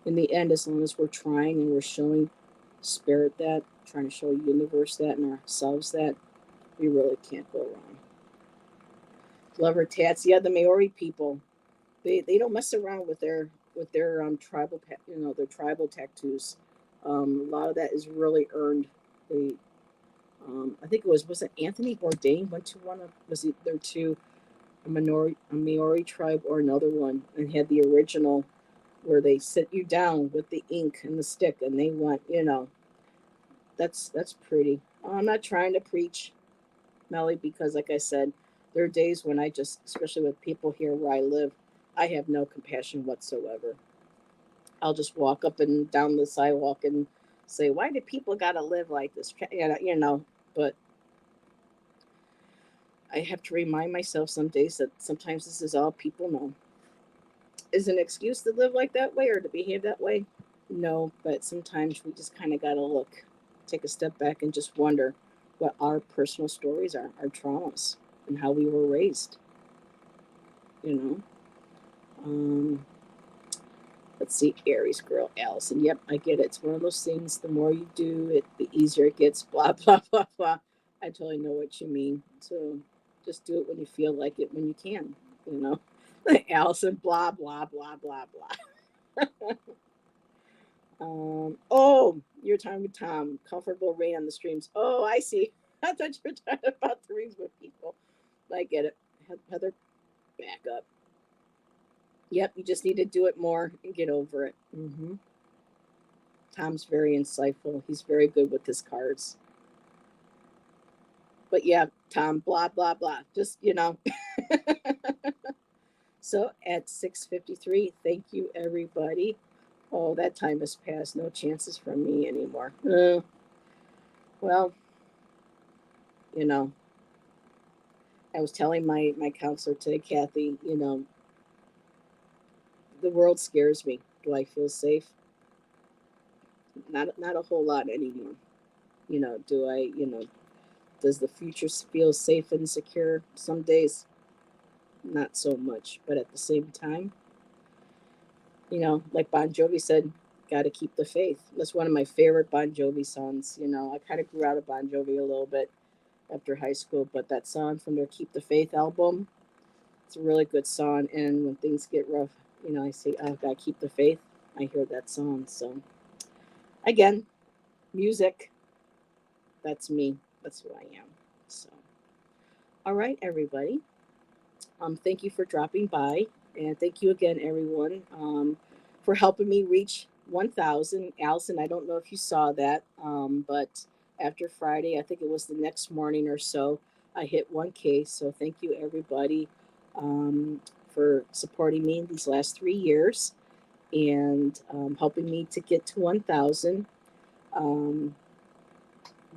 in the end, as long as we're trying and we're showing spirit that, trying to show universe that and ourselves that, we really can't go wrong. Lover tats, yeah, the Maori people, they don't mess around with their tribal their tribal tattoos. A lot of that is really earned. They I think was it Anthony Bourdain went to one of was it there to a Maori tribe or another one and had the original where they sit you down with the ink and the stick and they want that's pretty. I'm not trying to preach, Melly, because like I said, there are days when I just, especially with people here where I live, I have no compassion whatsoever. I'll just walk up and down the sidewalk and say, "Why do people gotta live like this?" But I have to remind myself some days that sometimes this is all people know. Is an excuse to live like that way or to behave that way? No, but sometimes we just kind of got to look, take a step back and just wonder what our personal stories are, our traumas, and how we were raised. You know, um, let's see, Aries girl, Allison. Yep, I get it. It's one of those things. The more you do it, the easier it gets. Blah blah blah blah. I totally know what you mean. So just do it when you feel like it, when you can. You know, Allison. Blah blah blah blah blah. Oh, you're talking with Tom. Comfortable rain on the streams. Oh, I see. I thought you were talking about the rings with people. I get it. Heather, back up. Yep, you just need to do it more and get over it. Tom's very insightful. He's very good with his cards. But yeah, Tom, blah, blah, blah. Just, So at 6:53, thank you, everybody. Oh, that time has passed. No chances from me anymore. Well, you know, I was telling my counselor today, Kathy, the world scares me. Do I feel safe? Not a whole lot anymore. Do I, does the future feel safe and secure? Some days, not so much. But at the same time, like Bon Jovi said, got to keep the faith. That's one of my favorite Bon Jovi songs. I kind of grew out of Bon Jovi a little bit after high school, but that song from their Keep the Faith album, it's a really good song. And when things get rough, I say, I've got to keep the faith. I hear that song. So, again, music, that's me. That's who I am. So, all right, everybody. Thank you for dropping by. And thank you again, everyone, for helping me reach 1,000. Allison, I don't know if you saw that, but after Friday, I think it was the next morning or so, I hit 1K. So thank you, everybody, for supporting me these last 3 years and helping me to get to 1,000. Um,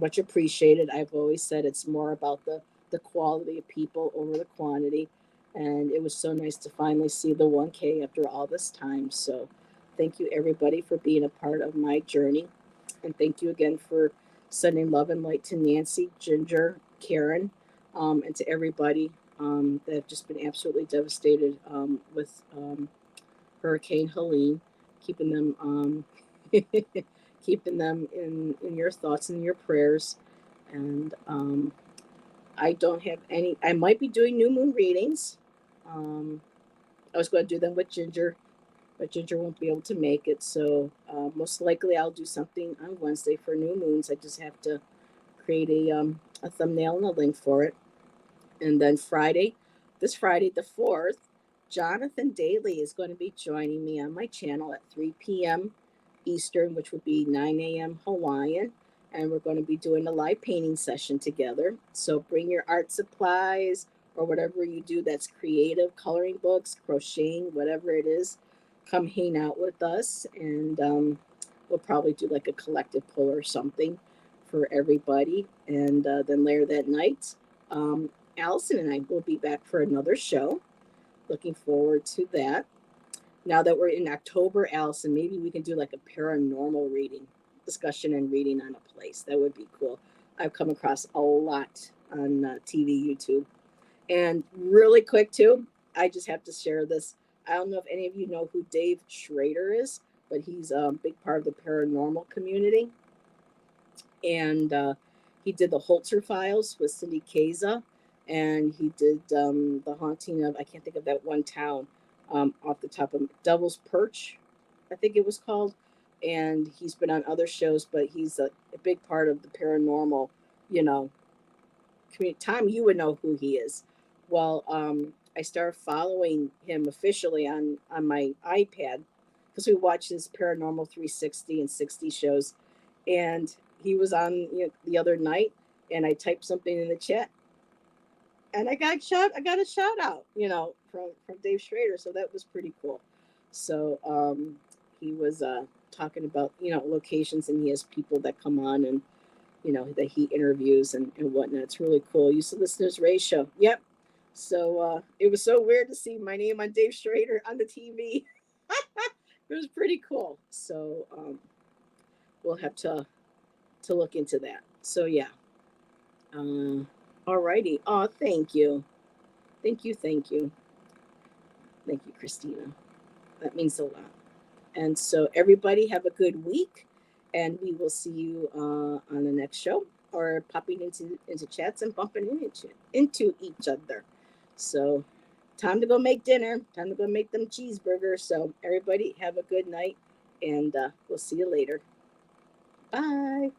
Much appreciated. I've always said it's more about the quality of people over the quantity. And it was so nice to finally see the 1K after all this time. So thank you, everybody, for being a part of my journey. And thank you again for sending love and light to Nancy, Ginger, Karen, and to everybody that have just been absolutely devastated with Hurricane Helene, keeping them keeping them in your thoughts and your prayers. And I don't have any. I might be doing new moon readings. Um, I was going to do them with Ginger, but Ginger won't be able to make it. So most likely I'll do something on Wednesday for new moons. I just have to create a thumbnail and a link for it. And then this Friday the 4th, Jonathan Daly is going to be joining me on my channel at 3 p.m. Eastern, which would be 9 a.m. Hawaiian. And we're going to be doing a live painting session together. So bring your art supplies or whatever you do that's creative, coloring books, crocheting, whatever it is. Come hang out with us, and we'll probably do like a collective pull or something for everybody. And then later that night, um, Allison and I will be back for another show. Looking forward to that. Now that we're in October, Allison, maybe we can do like a paranormal reading, discussion and reading on a place. That would be cool. I've come across a lot on TV, YouTube. And really quick, too, I just have to share this. I don't know if any of you know who Dave Schrader is, but he's a big part of the paranormal community. And he did the Holzer Files with Cindy Kaza, and he did the haunting of, I can't think of that one town off the top of Devil's Perch, I think it was called. And he's been on other shows, but he's a big part of the paranormal, you know, community. Tom, you would know who he is. Well, I started following him officially on my iPad because we watch his Paranormal 360 and 60 shows, and he was on, the other night, and I typed something in the chat, and I got a shout out, from Dave Schrader, so that was pretty cool. So he was talking about locations, and he has people that come on and that he interviews and whatnot. It's really cool. Used to listeners ratio. Yep. So it was so weird to see my name on Dave Schrader on the TV. It was pretty cool. So we'll have to look into that. So yeah. Alrighty. Oh, thank you. Thank you. Thank you, Christina. That means a lot. And so everybody have a good week, and we will see you on the next show or popping into chats and bumping into each other. So time to go make dinner. Time to go make them cheeseburgers. So everybody have a good night, and we'll see you later. Bye.